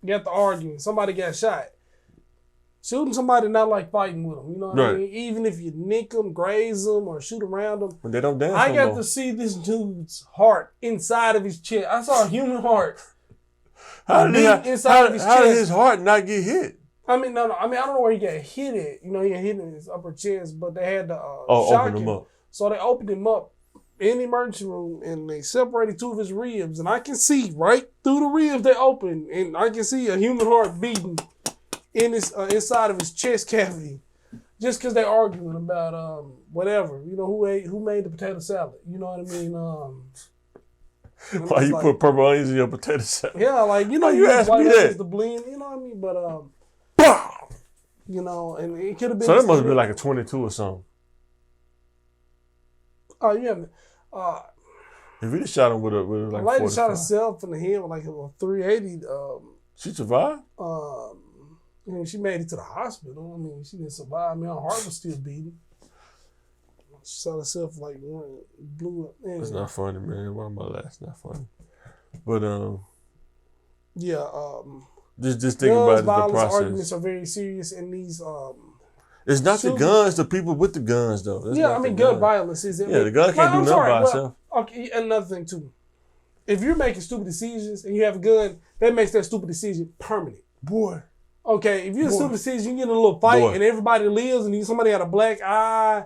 got to arguing. Somebody got shot. Shooting somebody not like fighting with them. You know what I mean? Even if you nick them, graze them, or shoot around them. But they don't dance I got to see this dude's heart inside of his chest. I saw a human heart. How did his heart not get hit? I mean, no. I mean, I don't know where he got hit at. He got hit in his upper chest, but they had to open him up. So they opened him up in the emergency room, and they separated two of his ribs, and I can see right through the ribs they opened, and I can see a human heart beating in his inside of his chest cavity, just because they're arguing about whatever, who made the potato salad, you know what I mean? Why you put purple onions in your potato salad? Yeah, like, you know, you asked me that. The blend, you know what I mean? But, you know, and it could have been. So that must have been like a 22 or something. Oh, yeah. If he shot him with like a lady 45. shot herself in the head with like a 380. She survived? You know, she made it to the hospital. I mean, she didn't survive. I mean, her heart was still beating. She shot herself like one blew up. Anyway. It's not funny, man. Why am I laughing? It's not funny. But yeah. Just think about it, the process. Arguments are very serious, and these it's not the guns, the people with the guns though. Yeah, I mean, gun violence is. Yeah, the gun can't do nothing by itself. Okay, another thing too. If you're making stupid decisions and you have a gun, that makes that stupid decision permanent. Boy. Okay, if you're a stupid decision, you get in a little fight and everybody lives, and somebody had a black eye,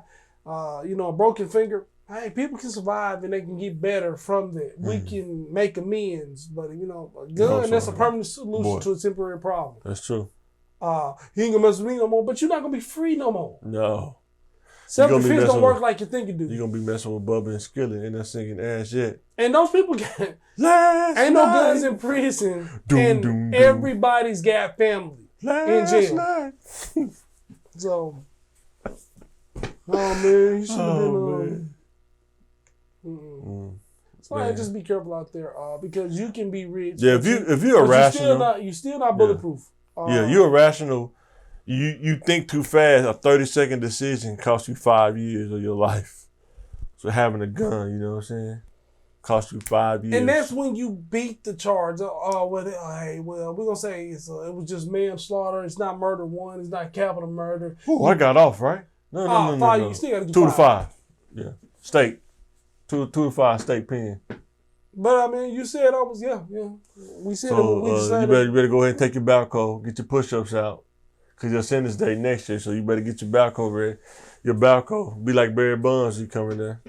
you know, a broken finger. Hey, people can survive and they can get better from that. We can make amends, but you know, a gun, that's a permanent solution to a temporary problem. That's true. He ain't gonna mess with me no more, but you're not gonna be free no more. No. Self-defense don't work like you think it do. You're gonna be messing with Bubba and Skillet and they're singing ass yet. And those people ain't no guns in prison. Everybody's got family in jail. So, man, you should have been. So just be careful out there, because you can be rich. Yeah, if you're irrational, you're still not bulletproof. You're irrational. You think too fast. A 30-second decision costs you 5 years of your life. So having a gun, you know what I'm saying, costs you 5 years. And that's when you beat the charge. We're gonna say it was just manslaughter. It's not murder one. It's not capital murder. Ooh, I got off, right? No. 5. You still gotta do 2 to 5. Yeah, state 2 to 5 state pen. But I mean, you said I was We said you better go ahead and take your Balco, get your push-ups out, cause your sentence date next year. So you better get your Balco ready. Your Balco be like Barry Bonds. You coming there?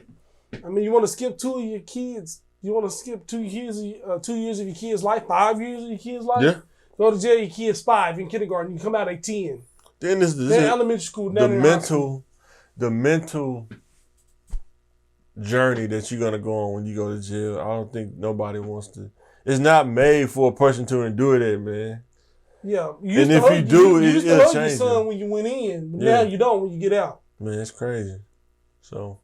I mean, you want to skip 2 of your kids? You want to skip 2 years of your kids' life? 5 years of your kids' life? Yeah. Go to jail. Your kid's 5 in kindergarten. You come out at 10. Then this elementary school. The mental journey that you're gonna go on when you go to jail. I don't think nobody wants to. It's not made for a person to endure that, man. Yeah, you used to hug your son when you went in, but now you don't when you get out. Man, it's crazy. So,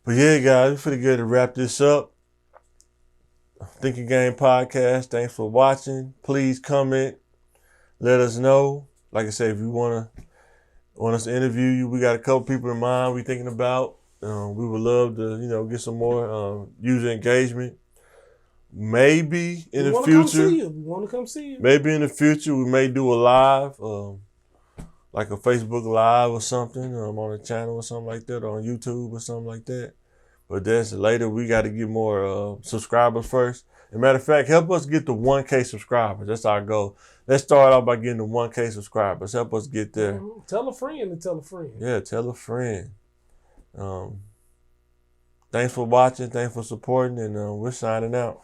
but yeah, guys, we're pretty good to wrap this up. Thinking Game Podcast. Thanks for watching. Please comment. Let us know. Like I said, if you want us to interview you, we got a couple people in mind we thinking about. We would love to, get some more user engagement. Maybe in the future, we want to come see you. Maybe in the future we may do a live, like a Facebook Live or something, on a channel or something like that, or on YouTube or something like that. But that's later. We got to get more subscribers first. As a matter of fact, help us get to 1K subscribers. That's our goal. Let's start out by getting to 1K subscribers. Help us get there. Mm-hmm. Tell a friend to tell a friend. Yeah, tell a friend. Thanks for watching. Thanks for supporting, and we're signing out.